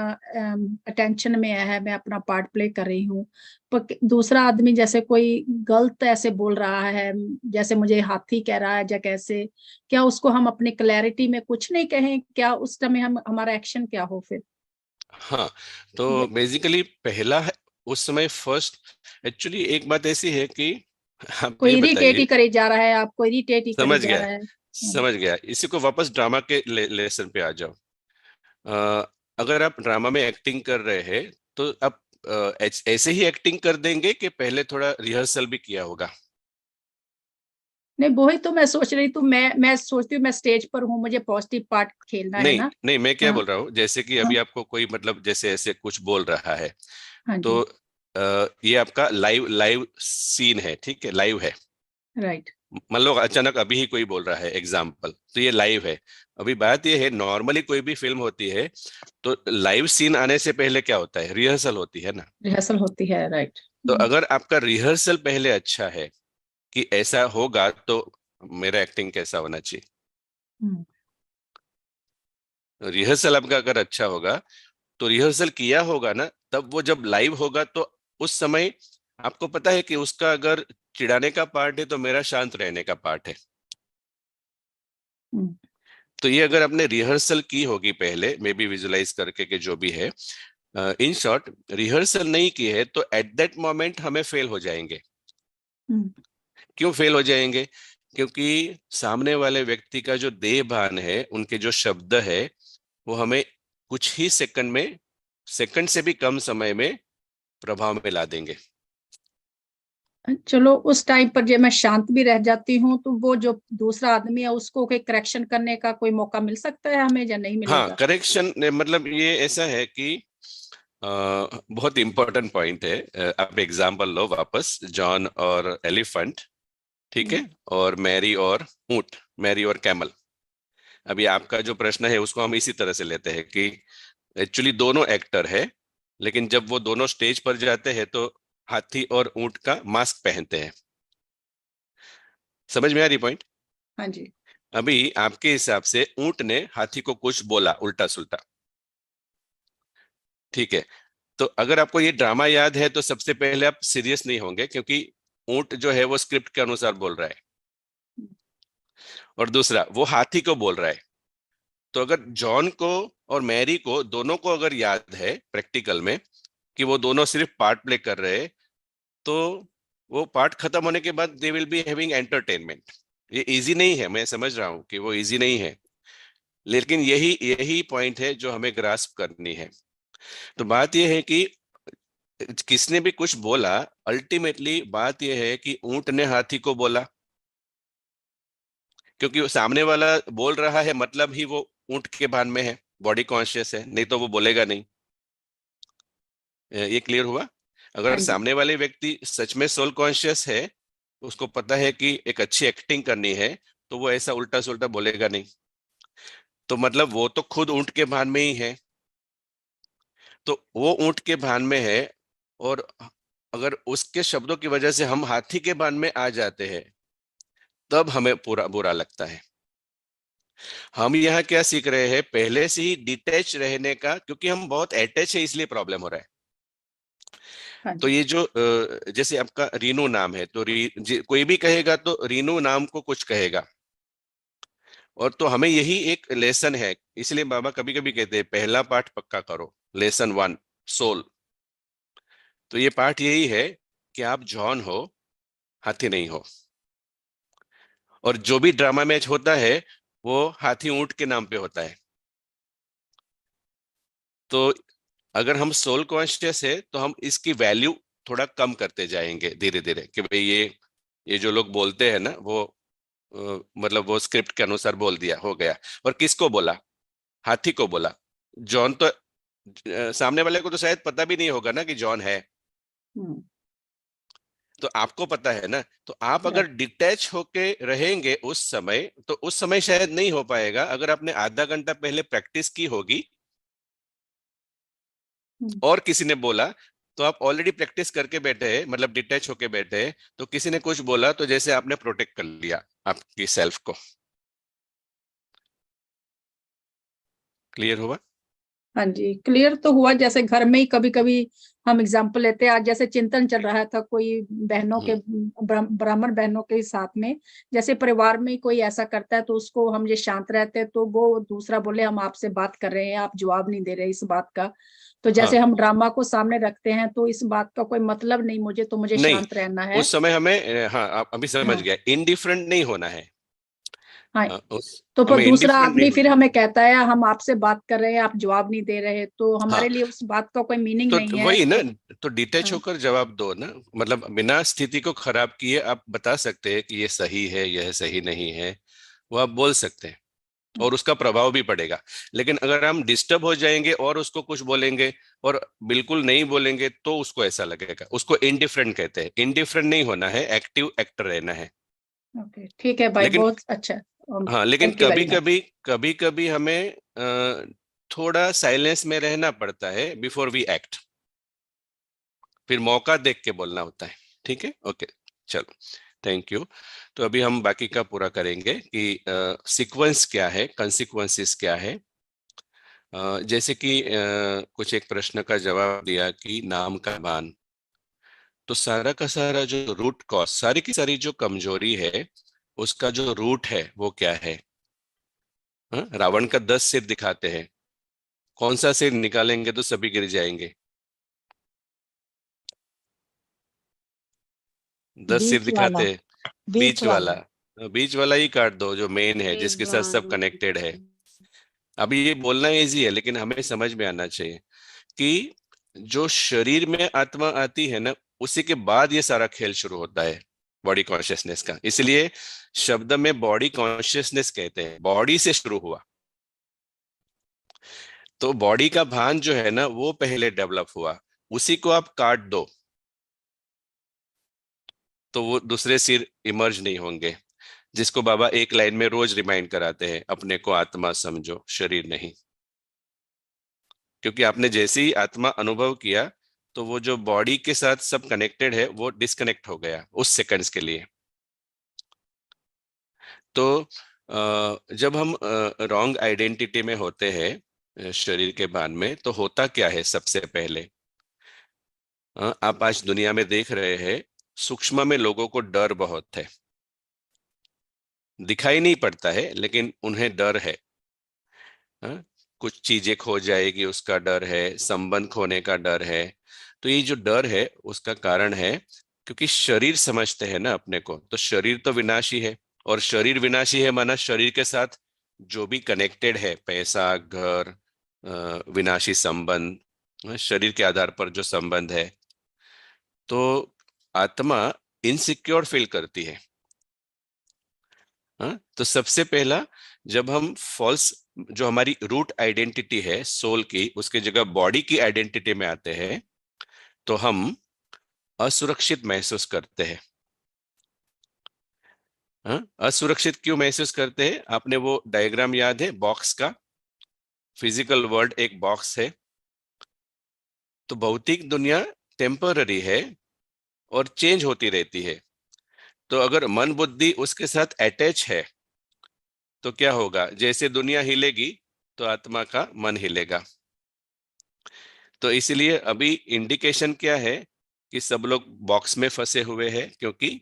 अटेंशन में है, मैं अपना पार्ट प्ले कर रही हूँ, पर दूसरा आदमी जैसे कोई गलत ऐसे बोल रहा है, जैसे मुझे हाथी कह रहा है या कैसे, क्या उसको हम अपनी क्लैरिटी में कुछ नहीं कहें? क्या उस समय हम हमारा एक्शन क्या हो फिर? हाँ, तो बेसिकली पहला है, उस समय फर्स्ट, एक्चुअली एक बात ऐसी है कि आप कोई ये इरिटेट ही बताइए। करे जा रहा है, आपको इरिटेट ही करी समझ जा गया, रहा है। समझ गया। इसी को वापस ड्रामा के लेसन पे आ जाओ। अगर आप ड्रामा में एक्टिंग कर रहे हैं तो आप ऐसे ही एक्टिंग कर देंगे कि पहले थोड़ा रिहर्सल भी किया होगा? नहीं, वही तो मैं सोच रही थी। मैं सोचती हूँ मैं स्टेज पर हूँ, मुझे पॉजिटिव पार्ट खेलना है नहीं ना। नहीं, मैं क्या हाँ, बोल रहा हूँ, जैसे कि हाँ, अभी आपको कोई मतलब जैसे ऐसे कुछ बोल रहा है, हाँ तो जी, ये आपका लाइव लाइव सीन है, ठीक है, लाइव है। राइट। मान लो अचानक अभी ही कोई बोल रहा है एग्जाम्पल, तो ये लाइव है। अभी बात ये है, नॉर्मली कोई भी फिल्म होती है तो लाइव सीन आने से पहले क्या होता है, रिहर्सल होती है ना। रिहर्सल होती है, राइट। तो अगर आपका रिहर्सल पहले अच्छा है कि ऐसा होगा तो मेरा एक्टिंग कैसा होना चाहिए, रिहर्सल आपका अगर अच्छा होगा तो रिहर्सल किया होगा ना, तब वो जब लाइव होगा तो उस समय आपको पता है कि उसका अगर चिढ़ाने का पार्ट है तो मेरा शांत रहने का पार्ट है। तो ये अगर आपने रिहर्सल की होगी पहले, मे बी विजुलाइज करके के जो भी है, इन शॉर्ट रिहर्सल नहीं की है तो एट दैट मोमेंट हमें फेल हो जाएंगे। क्यों फेल हो जाएंगे? क्योंकि सामने वाले व्यक्ति का जो देह भान है, उनके जो शब्द है, वो हमें कुछ ही सेकंड में, सेकंड से भी कम समय में प्रभाव में ला देंगे। चलो, उस टाइम पर जब मैं शांत भी रह जाती हूँ तो वो जो दूसरा आदमी है उसको कोई करेक्शन करने का कोई मौका मिल सकता है हमें या नहीं हाँ, मिलेगा? करेक्शन मतलब ये ऐसा है कि बहुत इंपॉर्टेंट पॉइंट है। आप एग्जांपल लो वापस, जॉन और एलिफेंट, ठीक है, और मैरी और ऊंट, मैरी और कैमल। अभी आपका जो प्रश्न है उसको हम इसी तरह से लेते हैं कि एक्चुअली दोनों एक्टर है, लेकिन जब वो दोनों स्टेज पर जाते हैं तो हाथी और ऊंट का मास्क पहनते हैं। समझ में आ रही पॉइंट? हाँ जी। अभी आपके हिसाब से ऊंट ने हाथी को कुछ बोला उल्टा सुल्टा, ठीक है, तो अगर आपको ये ड्रामा याद है तो सबसे पहले आप सीरियस नहीं होंगे, क्योंकि ऊंट जो है वो स्क्रिप्ट के अनुसार बोल रहा है, और दूसरा वो हाथी को बोल रहा है। तो अगर जॉन को और मैरी को दोनों को अगर याद है प्रैक्टिकल में कि वो दोनों सिर्फ पार्ट प्ले कर रहे हैं, तो वो पार्ट खत्म होने के बाद they will be having entertainment. ये इजी नहीं है, मैं समझ रहा हूं कि वो इजी नहीं है, लेकिन यही यही पॉइंट है जो हमें ग्रास्प करनी है। तो बात यह है कि किसने भी कुछ बोला, अल्टीमेटली बात यह है कि ऊंट ने हाथी को बोला, क्योंकि वो सामने वाला बोल रहा है, मतलब ही वो ऊंट के भान में है, बॉडी कॉन्शियस है, नहीं तो वो बोलेगा नहीं। ये क्लियर हुआ? अगर हाँ जी। सामने वाले व्यक्ति सच में सोल कॉन्शियस है, उसको पता है कि एक अच्छी एक्टिंग करनी है, तो वो ऐसा उल्टा सुल्टा बोलेगा नहीं। तो मतलब वो तो खुद ऊंट के भान में ही है, तो वो ऊंट के भान में है, और अगर उसके शब्दों की वजह से हम हाथी के भान में आ जाते हैं, तब हमें पूरा बुरा लगता है। हम यहाँ क्या सीख रहे हैं, पहले से ही डिटैच रहने का, क्योंकि हम बहुत अटैच है इसलिए प्रॉब्लम हो रहा है। हाँ तो जी। ये जो जैसे आपका रीनू नाम है, तो कोई भी कहेगा तो रीनू नाम को कुछ कहेगा, और तो हमें यही एक लेसन है। इसलिए बाबा कभी कभी कहते हैं पहला पाठ पक्का करो, लेसन वन, सोल। तो ये पाठ यही है कि आप जॉन हो, हाथी नहीं हो। और जो भी ड्रामा मैच होता है वो हाथी ऊंट के नाम पे होता है। तो अगर हम सोल कॉन्शियस है तो हम इसकी वैल्यू थोड़ा कम करते जाएंगे धीरे धीरे, कि भाई ये जो लोग बोलते हैं ना, वो मतलब वो स्क्रिप्ट के अनुसार बोल दिया, हो गया। और किसको बोला? हाथी को बोला। जॉन तो सामने वाले को तो शायद पता भी नहीं होगा ना कि जॉन है, तो आपको पता है ना। तो आप अगर राइट। डिटैच होके रहेंगे उस समय, तो उस समय शायद नहीं हो पाएगा। अगर आपने आधा घंटा पहले प्रैक्टिस की होगी और किसी ने बोला, तो आप ऑलरेडी प्रैक्टिस करके बैठे हैं, मतलब डिटैच होके बैठे हैं, तो किसी ने कुछ बोला तो जैसे आपने प्रोटेक्ट कर लिया आपकी सेल्फ को। क्लियर हुआ? हाँ जी, क्लियर तो हुआ। जैसे घर में ही कभी कभी हम एग्जाम्पल लेते हैं, आज जैसे चिंतन चल रहा था कोई बहनों के, हम्म। ब्राह्मण बहनों के साथ में, जैसे परिवार में कोई ऐसा करता है तो उसको हम ये शांत रहते हैं तो वो दूसरा बोले हम आपसे बात कर रहे हैं, आप जवाब नहीं दे रहे इस बात का, तो हाँ, जैसे हम ड्रामा को सामने रखते हैं तो इस बात का कोई मतलब नहीं मुझे, तो मुझे नहीं, शांत रहना है। उस समय हमें हाँ, आप अभी समझ हाँ। गया, इनडिफरेंट नहीं होना है। हाँ, उस तो पर हमें दूसरा indifferent आदमी नहीं फिर होना। हमें कहता है हम आपसे बात कर रहे हैं, आप जवाब नहीं दे रहे, तो हमारे हाँ, लिए उस बात का कोई मीनिंग तो नहीं है। वही ना, तो तो डिटैच हाँ, होकर जवाब दो ना, मतलब बिना स्थिति को खराब किए आप बता सकते हैं कि ये सही है, यह सही नहीं है, वो आप बोल सकते हैं और उसका प्रभाव भी पड़ेगा। लेकिन अगर हम डिस्टर्ब हो जाएंगे और उसको कुछ बोलेंगे और बिल्कुल नहीं बोलेंगे तो उसको ऐसा लगेगा। उसको इनडिफरेंट कहते हैं। इनडिफरेंट नहीं होना है, एक्टिव एक्टर रहना है। ओके, ठीक है भाई, लेकिन बहुत अच्छा। हाँ, लेकिन थैंक यू वेरी मच। कभी कभी हमें थोड़ा साइलेंस में रहना पड़ता है बिफोर वी एक्ट। फिर मौका देख के बोलना होता है। ठीक है, ओके, चलो, थैंक यू। तो अभी हम बाकी का पूरा करेंगे कि सीक्वेंस क्या है, कंसिक्वेंसेस क्या है। जैसे कि कुछ एक प्रश्न का जवाब दिया कि नाम का मान, तो सारा का सारा जो रूट कॉज, सारी की सारी जो कमजोरी है उसका जो रूट है वो क्या है। रावण का 10 सिर दिखाते हैं, कौन सा सिर निकालेंगे तो सभी गिर जाएंगे? 10 सिर बीच वाला, दिखाते हैं, बीच बीच वाला। वाला। बीच वाला ही काट दो जो मेन है, जिसके साथ सब कनेक्टेड है। अभी ये बोलना इजी है लेकिन हमें समझ में आना चाहिए कि जो शरीर में आत्मा आती है ना, उसी के बाद ये सारा खेल शुरू होता है बॉडी कॉन्शियसनेस का। इसलिए शब्द में बॉडी कॉन्शियसनेस कहते हैं, बॉडी से शुरू हुआ। तो बॉडी का भान जो है ना वो पहले डेवलप हुआ, उसी को आप काट दो तो वो दूसरे सिर इमर्ज नहीं होंगे, जिसको बाबा एक लाइन में रोज रिमाइंड कराते हैं, अपने को आत्मा समझो, शरीर नहीं। क्योंकि आपने जैसे ही आत्मा अनुभव किया तो वो जो बॉडी के साथ सब कनेक्टेड है वो डिस्कनेक्ट हो गया उस सेकंड्स के लिए। तो जब हम रॉन्ग आइडेंटिटी में होते हैं शरीर के भान में, तो होता क्या है सबसे पहले? आप आज दुनिया में देख रहे हैं, सूक्ष्म में लोगों को डर बहुत है। दिखाई नहीं पड़ता है लेकिन उन्हें डर है। कुछ चीजें खो जाएगी उसका डर है, संबंध खोने का डर है। तो ये जो डर है उसका कारण है क्योंकि शरीर समझते हैं ना अपने को, तो शरीर तो विनाशी है। और शरीर विनाशी है माना शरीर के साथ जो भी कनेक्टेड है, पैसा, घर, विनाशी संबंध, शरीर के आधार पर जो संबंध है, तो आत्मा इनसिक्योर फील करती है। तो सबसे पहला, जब हम फॉल्स, जो हमारी रूट आइडेंटिटी है सोल की, उसके जगह बॉडी की आइडेंटिटी में आते हैं तो हम असुरक्षित महसूस करते हैं। असुरक्षित क्यों महसूस करते हैं? आपने वो डायग्राम याद है बॉक्स का? फिजिकल वर्ल्ड एक बॉक्स है, तो भौतिक दुनिया टेम्पररी है और चेंज होती रहती है। तो अगर मन बुद्धि उसके साथ अटैच है तो क्या होगा? जैसे दुनिया हिलेगी तो आत्मा का मन हिलेगा। तो इसलिए अभी इंडिकेशन क्या है कि सब लोग बॉक्स में फंसे हुए हैं, क्योंकि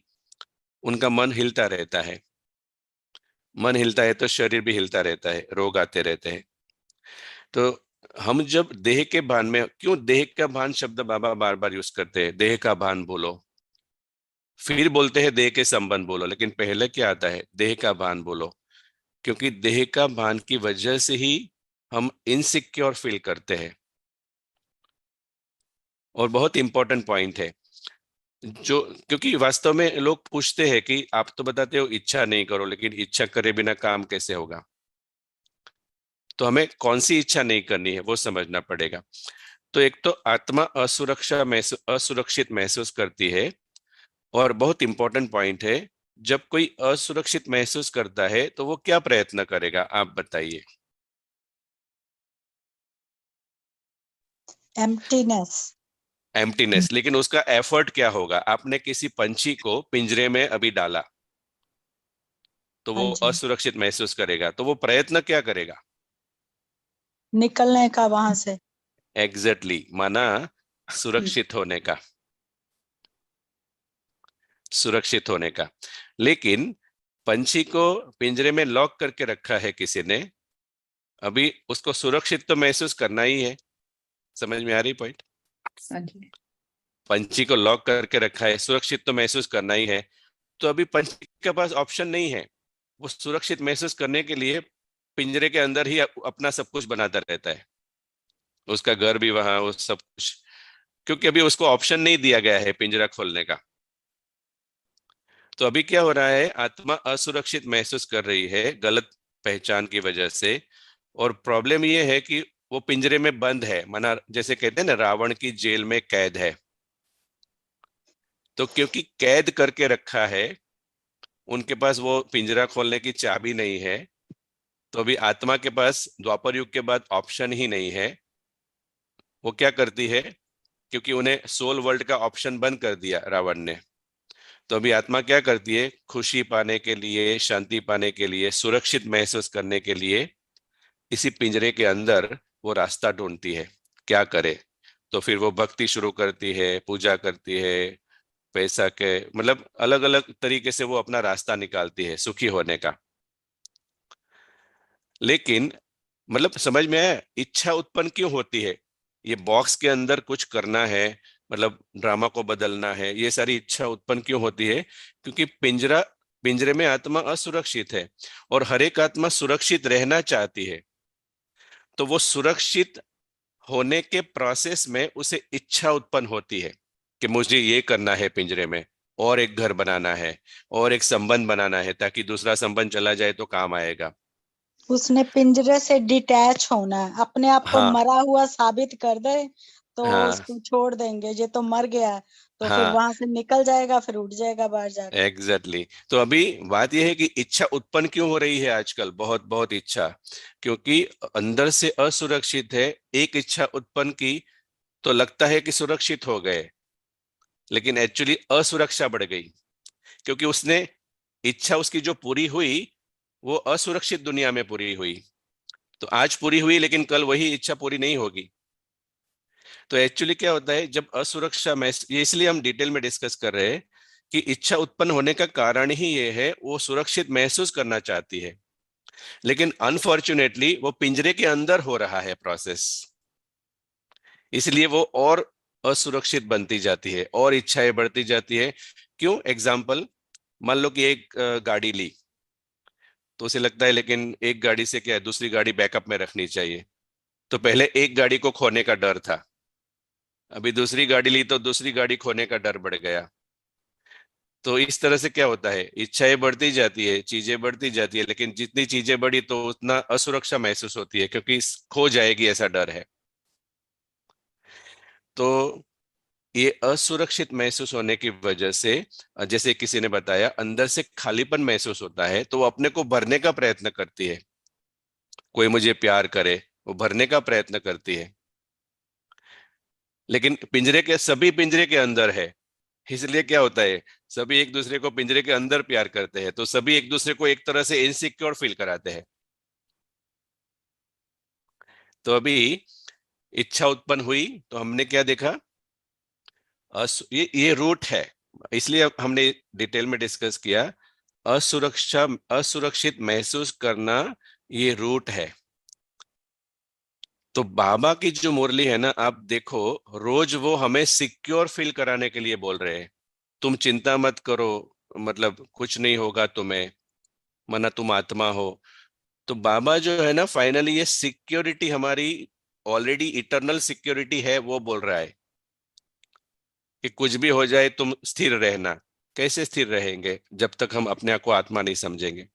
उनका मन हिलता रहता है। मन हिलता है तो शरीर भी हिलता रहता है, रोग आते रहते हैं। तो हम जब देह के भान में, क्यों देह का भान शब्द बाबा बार बार यूज करते हैं? देह का भान बोलो, फिर बोलते हैं देह के संबंध बोलो, लेकिन पहले क्या आता है? देह का भान बोलो। क्योंकि देह का भान की वजह से ही हम इनसिक्योर फील करते हैं। और बहुत इंपॉर्टेंट पॉइंट है जो, क्योंकि वास्तव में लोग पूछते हैं कि आप तो बताते हो इच्छा नहीं करो, लेकिन इच्छा करे बिना काम कैसे होगा? तो हमें कौन सी इच्छा नहीं करनी है वो समझना पड़ेगा। तो एक तो आत्मा असुरक्षित महसूस करती है। और बहुत इंपॉर्टेंट पॉइंट है, जब कोई असुरक्षित महसूस करता है तो वो क्या प्रयत्न करेगा, आप बताइए? एम्प्टीनेस। लेकिन उसका एफर्ट क्या होगा? आपने किसी पंछी को पिंजरे में अभी डाला तो वो हाँ जी, असुरक्षित महसूस करेगा, तो वो प्रयत्न क्या करेगा? निकलने का वहां से। एग्जैक्टली, माना सुरक्षित होने का, सुरक्षित होने का। लेकिन पंछी को पिंजरे में लॉक करके रखा है किसी ने, अभी उसको सुरक्षित तो महसूस करना ही है। समझ में आ रही पॉइंट? हाँ जी। पंछी को लॉक करके रखा है, सुरक्षित तो महसूस करना ही है। तो अभी पंछी के पास ऑप्शन नहीं है वो सुरक्षित महसूस करने के लिए पिंजरे के अंदर ही अपना सब कुछ बनाता रहता है, उसका घर भी वहां, वो सब कुछ, क्योंकि अभी उसको ऑप्शन नहीं दिया गया है पिंजरा खोलने का। तो अभी क्या हो रहा है, आत्मा असुरक्षित महसूस कर रही है गलत पहचान की वजह से, और प्रॉब्लम ये है कि वो पिंजरे में बंद है, माना जैसे कहते हैं ना, रावण की जेल में कैद है। तो क्योंकि कैद करके रखा है, उनके पास वो पिंजरा खोलने की चाबी नहीं है, तो अभी आत्मा के पास द्वापर युग के बाद ऑप्शन ही नहीं है। वो क्या करती है, क्योंकि उन्हें सोल वर्ल्ड का ऑप्शन बंद कर दिया रावण ने, तो अभी आत्मा क्या करती है, खुशी पाने के लिए, शांति पाने के लिए, सुरक्षित महसूस करने के लिए इसी पिंजरे के अंदर वो रास्ता ढूंढती है। क्या करे, तो फिर वो भक्ति शुरू करती है, पूजा करती है, पैसा के मतलब अलग अलग तरीके से वो अपना रास्ता निकालती है सुखी होने का। लेकिन मतलब समझ में आया इच्छा उत्पन्न क्यों होती है? ये बॉक्स के अंदर कुछ करना है, मतलब ड्रामा को बदलना है, ये सारी इच्छा उत्पन्न क्यों होती है? क्योंकि पिंजरे में आत्मा असुरक्षित है और हर एक आत्मा सुरक्षित रहना चाहती है। तो वो सुरक्षित होने के प्रोसेस में उसे इच्छा उत्पन्न होती है कि मुझे ये करना है, पिंजरे में और एक घर बनाना है और एक संबंध बनाना है, ताकि दूसरा संबंध चला जाए तो काम आएगा। उसने पिंजरे से डिटैच होना है, अपने आप को हाँ मरा हुआ साबित कर दे तो हाँ उसको छोड़ देंगे। ये तो मर गया है, तो फिर हाँ, वहां से निकल जाएगा, फिर उठ जाएगा बाहर जाकर। एग्जैक्टली तो अभी बात यह है कि इच्छा उत्पन्न क्यों हो रही है आजकल, बहुत बहुत इच्छा, क्योंकि अंदर से असुरक्षित है। एक इच्छा उत्पन्न की तो लगता है कि सुरक्षित हो गए, लेकिन एक्चुअली असुरक्षा बढ़ गई, क्योंकि उसने इच्छा उसकी जो पूरी हुई वो असुरक्षित दुनिया में पूरी हुई। तो आज पूरी हुई लेकिन कल वही इच्छा पूरी नहीं होगी। तो एक्चुअली क्या होता है, जब असुरक्षा में, ये इसलिए हम डिटेल में डिस्कस कर रहे हैं कि इच्छा उत्पन्न होने का कारण ही ये है, वो सुरक्षित महसूस करना चाहती है, लेकिन अनफॉर्चुनेटली वो पिंजरे के अंदर हो रहा है प्रोसेस, इसलिए वो और असुरक्षित बनती जाती है और इच्छाएं बढ़ती जाती है। क्यों? एग्जाम्पल, मान लो कि एक गाड़ी ली, तो उसे लगता है लेकिन एक गाड़ी से क्या है, दूसरी गाड़ी बैकअप में रखनी चाहिए। तो पहले एक गाड़ी को खोने का डर था, अभी दूसरी गाड़ी ली तो दूसरी गाड़ी खोने का डर बढ़ गया। तो इस तरह से क्या होता है, इच्छाएं बढ़ती जाती है, चीजें बढ़ती जाती है, लेकिन जितनी चीजें बढ़ी तो उतना असुरक्षा महसूस होती है, क्योंकि खो जाएगी ऐसा डर है। तो ये असुरक्षित महसूस होने की वजह से, जैसे किसी ने बताया, अंदर से खालीपन महसूस होता है, तो वो अपने को भरने का प्रयत्न करती है। कोई मुझे प्यार करे, वो भरने का प्रयत्न करती है, लेकिन सभी पिंजरे के अंदर है, इसलिए क्या होता है, सभी एक दूसरे को पिंजरे के अंदर प्यार करते हैं, तो सभी एक दूसरे को एक तरह से इनसिक्योर फील कराते हैं। तो अभी इच्छा उत्पन्न हुई तो हमने क्या देखा, ये रूट है, इसलिए हमने डिटेल में डिस्कस किया। असुरक्षित महसूस करना ये रूट है। तो बाबा की जो मुरली है ना, आप देखो, रोज वो हमें सिक्योर फील कराने के लिए बोल रहे हैं, तुम चिंता मत करो, मतलब कुछ नहीं होगा तुम्हें, मना तुम आत्मा हो। तो बाबा जो है ना, फाइनली ये सिक्योरिटी हमारी ऑलरेडी इटर्नल सिक्योरिटी है, वो बोल रहा है कि कुछ भी हो जाए तुम स्थिर रहना। कैसे स्थिर रहेंगे जब तक हम अपने आप को आत्मा नहीं समझेंगे?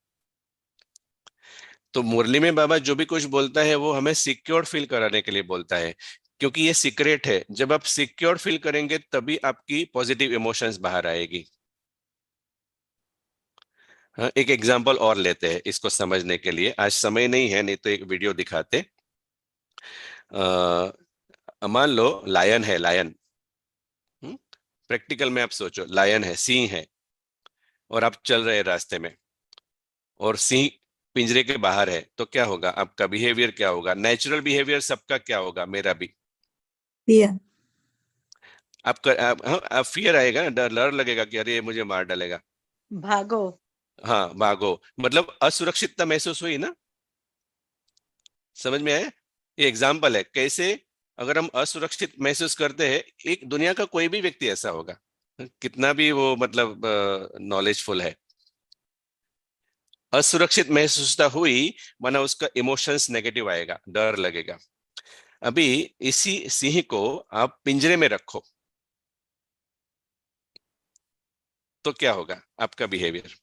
तो मुरली में बाबा जो भी कुछ बोलता है वो हमें सिक्योर फील कराने के लिए बोलता है, क्योंकि ये सीक्रेट है। जब आप सिक्योर फील करेंगे तभी आपकी पॉजिटिव इमोशंस बाहर आएगी। हाँ, एक एग्जांपल और लेते हैं इसको समझने के लिए, आज समय नहीं है, नहीं तो एक वीडियो दिखाते। मान लो लायन है, लायन, प्रैक्टिकल में आप सोचो, लायन है, सिंह है, और आप चल रहे हैं रास्ते में, और सिंह पिंजरे के बाहर है, तो क्या होगा? आपका बिहेवियर क्या होगा? नेचुरल बिहेवियर सबका क्या होगा, मेरा भी। Fear. आप फियर आएगा ना, डर लगेगा कि अरे ये मुझे मार डालेगा। भागो। हाँ, भागो, मतलब असुरक्षितता महसूस हुई ना, समझ में आया? ये एग्जाम्पल है कैसे अगर हम असुरक्षित महसूस करते हैं, एक दुनिया का कोई भी व्यक्ति ऐसा होगा, कितना भी वो मतलब नॉलेजफुल है, असुरक्षित महसूसता हुई माना उसका इमोशंस नेगेटिव आएगा, डर लगेगा। अभी इसी सिंह को आप पिंजरे में रखो तो क्या होगा आपका बिहेवियर?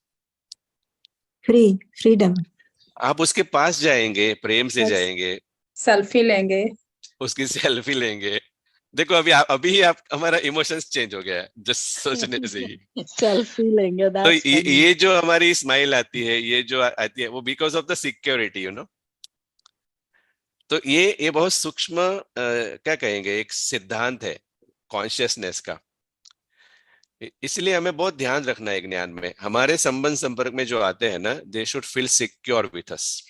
फ्रीडम। आप उसके पास जाएंगे, प्रेम से बस। जाएंगे, सेल्फी लेंगे। उसकी सेल्फी लेंगे। देखो अभी ही आप हमारा इमोशंस चेंज हो गया है जस्ट सोचने से ही। सेल्फी लेंगे, तो that's funny. ये जो हमारी स्माइल आती है, ये जो आती है, वो because of the security, you know. तो ये बहुत सूक्ष्म क्या कहेंगे, एक सिद्धांत है कॉन्शियसनेस का। इसलिए हमें बहुत ध्यान रखना है ज्ञान में। हमारे संबंध संपर्क में जो आते हैं ना, they should feel secure with us.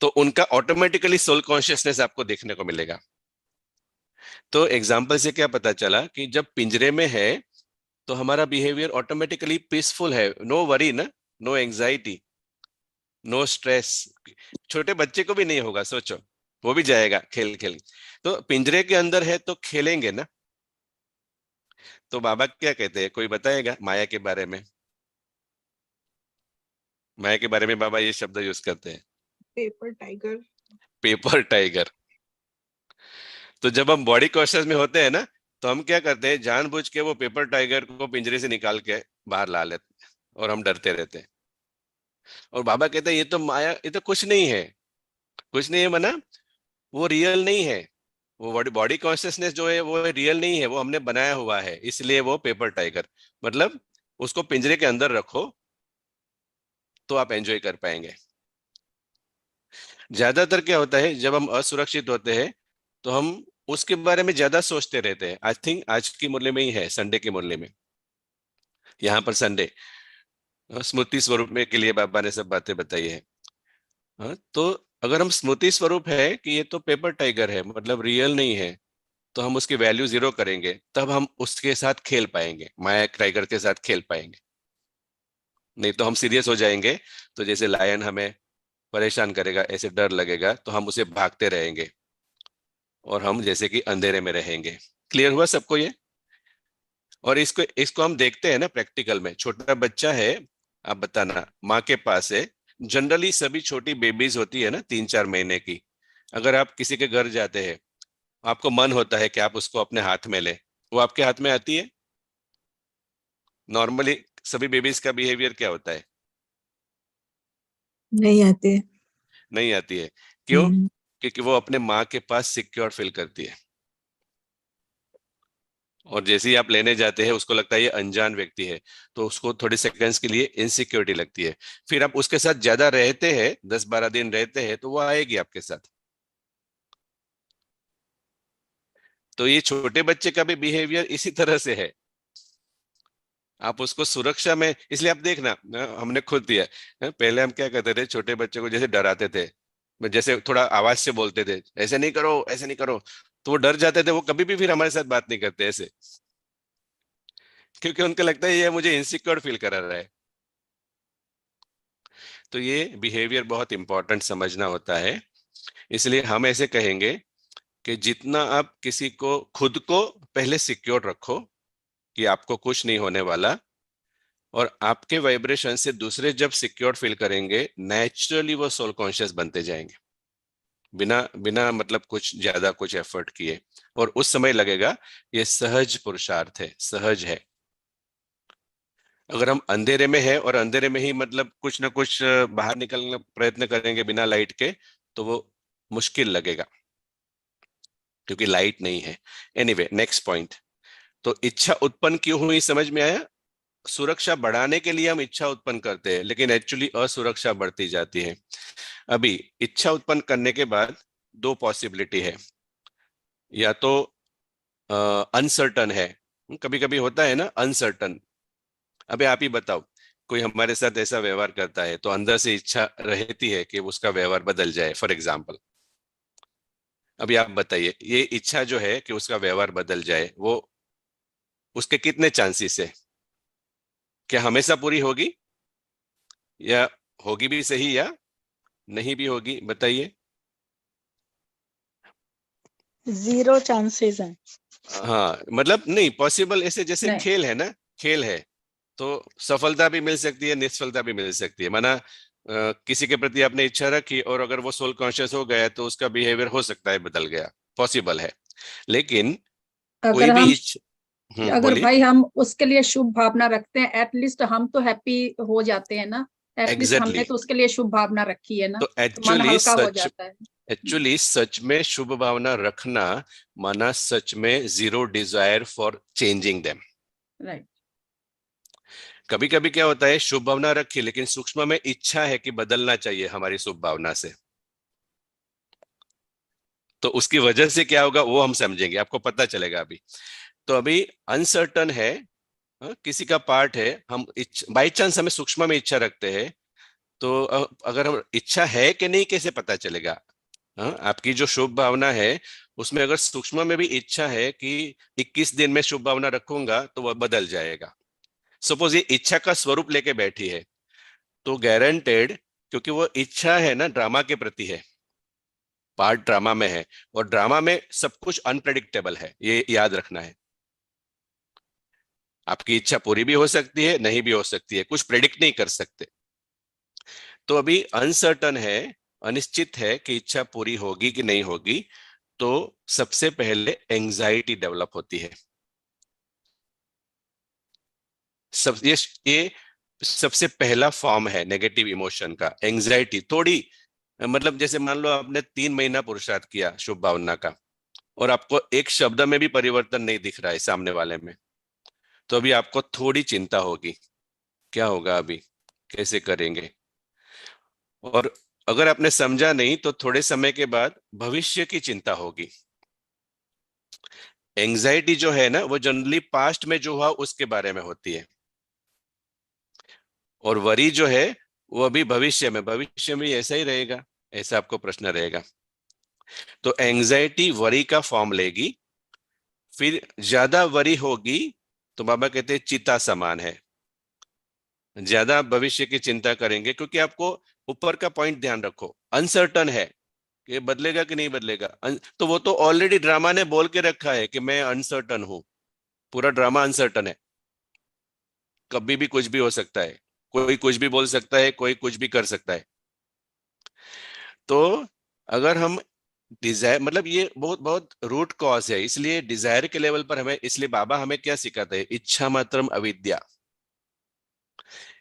तो उनका ऑटोमेटिकली सोल कॉन्शियसनेस आपको देखने को मिलेगा। तो एग्जाम्पल से क्या पता चला कि जब पिंजरे में है तो हमारा बिहेवियर ऑटोमेटिकली पीसफुल है, नो वरी ना, नो एंजाइटी, नो स्ट्रेस। छोटे बच्चे को भी नहीं होगा, सोचो, वो भी जाएगा खेल खेल। तो पिंजरे के अंदर है तो खेलेंगे ना। तो बाबा क्या कहते हैं, कोई बताएगा माया के बारे में? माया के बारे में बाबा ये शब्द यूज करते हैं, पेपर टाइगर। Paper tiger. तो जब हम बॉडी कॉन्शियस में होते हैं ना, तो हम क्या करते हैं, जानबूझ के वो पेपर टाइगर को पिंजरे से निकाल के बाहर ला लेते हैं और हम डरते रहते हैं। और बाबा कहते हैं ये तो माया, ये तो कुछ नहीं है, कुछ नहीं है मना, वो रियल नहीं है। वो बॉडी कॉन्शियसनेस जो है वो रियल नहीं है, वो हमने बनाया हुआ है, इसलिए वो पेपर टाइगर। मतलब उसको पिंजरे के अंदर रखो तो आप एंजॉय कर पाएंगे। ज्यादातर क्या होता है, जब हम असुरक्षित होते हैं तो हम उसके बारे में ज्यादा सोचते रहते हैं। आई थिंक आज की मुरली में ही है, संडे के मुरली में, यहाँ पर संडे स्मृति स्वरूप में के लिए बाबा ने सब बातें बताई है। हाँ, तो अगर हम स्मृति स्वरूप है कि ये तो पेपर टाइगर है, मतलब रियल नहीं है, तो हम उसकी वैल्यू जीरो करेंगे, तब हम उसके साथ खेल पाएंगे, माया टाइगर के साथ खेल पाएंगे। नहीं तो हम सीरियस हो जाएंगे, तो जैसे लायन हमें परेशान करेगा, ऐसे डर लगेगा, तो हम उसे भागते रहेंगे और हम जैसे कि अंधेरे में रहेंगे। क्लियर हुआ सबको ये? और इसको इसको हम देखते हैं ना प्रैक्टिकल में। छोटा बच्चा है, आप बताना, माँ के पास है। जनरली सभी छोटी बेबीज होती है ना 3-4 महीने की, अगर आप किसी के घर जाते हैं, आपको मन होता है कि आप उसको अपने हाथ में ले, वो आपके हाथ में आती है? नॉर्मली सभी बेबीज का बिहेवियर क्या होता है? नहीं आते। नहीं आती है। क्यों? क्योंकि वो अपने माँ के पास सिक्योर फील करती है। और जैसे ही आप लेने जाते हैं, उसको लगता है ये अनजान व्यक्ति है, तो उसको थोड़ी सेकंड्स के लिए इनसिक्योरिटी लगती है। फिर आप उसके साथ ज्यादा रहते हैं, 10-12 दिन रहते हैं, तो वो आएगी आपके साथ। तो ये छोटे बच्चे का भी बिहेवियर इसी तरह से है। आप उसको सुरक्षा में, इसलिए आप देखना, हमने खुद दिया, पहले हम क्या करते थे, छोटे बच्चे को जैसे डराते थे, जैसे थोड़ा आवाज से बोलते थे, ऐसे नहीं करो, ऐसे नहीं करो, तो वो डर जाते थे, वो कभी भी फिर हमारे साथ बात नहीं करते ऐसे, क्योंकि उनको लगता है ये मुझे इनसिक्योर फील करा रहा है। तो ये बिहेवियर बहुत इंपॉर्टेंट समझना होता है। इसलिए हम ऐसे कहेंगे कि जितना आप किसी को, खुद को पहले सिक्योर रखो कि आपको कुछ नहीं होने वाला, और आपके वाइब्रेशन से दूसरे जब सिक्योर फील करेंगे, नेचुरली वो सोल कॉन्शियस बनते जाएंगे, बिना बिना मतलब कुछ ज्यादा कुछ एफर्ट किए। और उस समय लगेगा ये सहज पुरुषार्थ है, सहज है। अगर हम अंधेरे में है और अंधेरे में ही मतलब कुछ ना कुछ बाहर निकलने का प्रयत्न करेंगे बिना लाइट के, तो वो मुश्किल लगेगा, क्योंकि लाइट नहीं है। Anyway, next point. तो इच्छा उत्पन्न क्यों हुई, समझ में आया? सुरक्षा बढ़ाने के लिए हम इच्छा उत्पन्न करते हैं, लेकिन एक्चुअली असुरक्षा बढ़ती जाती है। अभी इच्छा उत्पन्न करने के बाद दो पॉसिबिलिटी है, या तो अनसर्टन है, कभी कभी होता है ना अनसर्टन। अबे आप ही बताओ, कोई हमारे साथ ऐसा व्यवहार करता है तो अंदर से इच्छा रहती है कि उसका व्यवहार बदल जाए, फॉर एग्जाम्पल। अभी आप बताइए, ये इच्छा जो है कि उसका व्यवहार बदल जाए, वो उसके कितने चांसेस है? क्या हमेशा पूरी होगी, या होगी भी सही, या नहीं भी होगी? बताइए। 0 चांसेस हैं। हाँ, मतलब नहीं पॉसिबल, ऐसे जैसे नहीं। खेल है ना, खेल है, तो सफलता भी मिल सकती है, निष्फलता भी मिल सकती है। माना किसी के प्रति आपने इच्छा रखी और अगर वो सोल कॉन्शियस हो गया तो उसका बिहेवियर हो सकता है बदल गया, पॉसिबल है। लेकिन कोई अगर भी हम अगर बोलिए। भाई हम उसके लिए शुभ भावना रखते हैं, एटलीस्ट हम तो हैप्पी हो जाते हैं ना, एटलीस्ट हमने एग्जैक्टली तो उसके लिए शुभ भावना रखी है ना, तो तो मन हल्का हो जाता है। एक्चुअली सच में शुभ भावना रखना माना सच में zero desire for changing them. Right. कभी कभी क्या होता है, शुभ भावना रखी लेकिन सूक्ष्म में इच्छा है कि बदलना चाहिए हमारी शुभ भावना से, तो उसकी वजह से क्या होगा वो हम समझेंगे, आपको पता चलेगा अभी। तो अभी अनसर्टन है, किसी का पार्ट है, हम बाई चांस हमें सूक्ष्म में इच्छा रखते हैं, तो अगर हम इच्छा है कि नहीं कैसे पता चलेगा? आपकी जो शुभ भावना है उसमें अगर सूक्ष्म में भी इच्छा है कि 21 दिन में शुभ भावना रखूंगा तो वह बदल जाएगा। सपोज ये इच्छा का स्वरूप लेके बैठी है तो गारंटेड, क्योंकि वो इच्छा है ना ड्रामा के प्रति है, पार्ट ड्रामा में है, और ड्रामा में सब कुछ अनप्रेडिक्टेबल है, ये याद रखना है। आपकी इच्छा पूरी भी हो सकती है, नहीं भी हो सकती है, कुछ प्रेडिक्ट नहीं कर सकते। तो अभी अनसर्टन है, अनिश्चित है कि इच्छा पूरी होगी कि नहीं होगी, तो सबसे पहले एंजाइटी डेवलप होती है। ये सबसे पहला फॉर्म है नेगेटिव इमोशन का, एंजाइटी। थोड़ी मतलब जैसे मान लो आपने 3 महीना पुरुषार्थ किया शुभ भावना का और आपको एक शब्द में भी परिवर्तन नहीं दिख रहा है सामने वाले में, तो अभी आपको थोड़ी चिंता होगी, क्या होगा अभी, कैसे करेंगे। और अगर आपने समझा नहीं तो थोड़े समय के बाद भविष्य की चिंता होगी। एंजाइटी जो है ना वो जनरली पास्ट में जो हुआ उसके बारे में होती है, और वरी जो है वो अभी भविष्य में ऐसा ही रहेगा, ऐसा आपको प्रश्न रहेगा। तो एंजाइटी वरी का फॉर्म लेगी, फिर ज्यादा वरी होगी तो बाबा कहते हैं चिता समान है, ज्यादा भविष्य की चिंता करेंगे, क्योंकि आपको ऊपर का पॉइंट ध्यान रखो, अनसर्टन है कि बदलेगा कि नहीं बदलेगा। तो वो तो ऑलरेडी ड्रामा ने बोल के रखा है कि मैं अनसर्टन हूं, पूरा ड्रामा अनसर्टन है, कभी भी कुछ भी हो सकता है, कोई कुछ भी बोल सकता है, कोई कुछ भी कर सकता है। तो अगर हम डिजायर, मतलब ये बहुत बहुत रूट कॉज है, इसलिए डिजायर के लेवल पर हमें, इसलिए बाबा हमें क्या सिखाते हैं, इच्छा मात्रम अविद्या।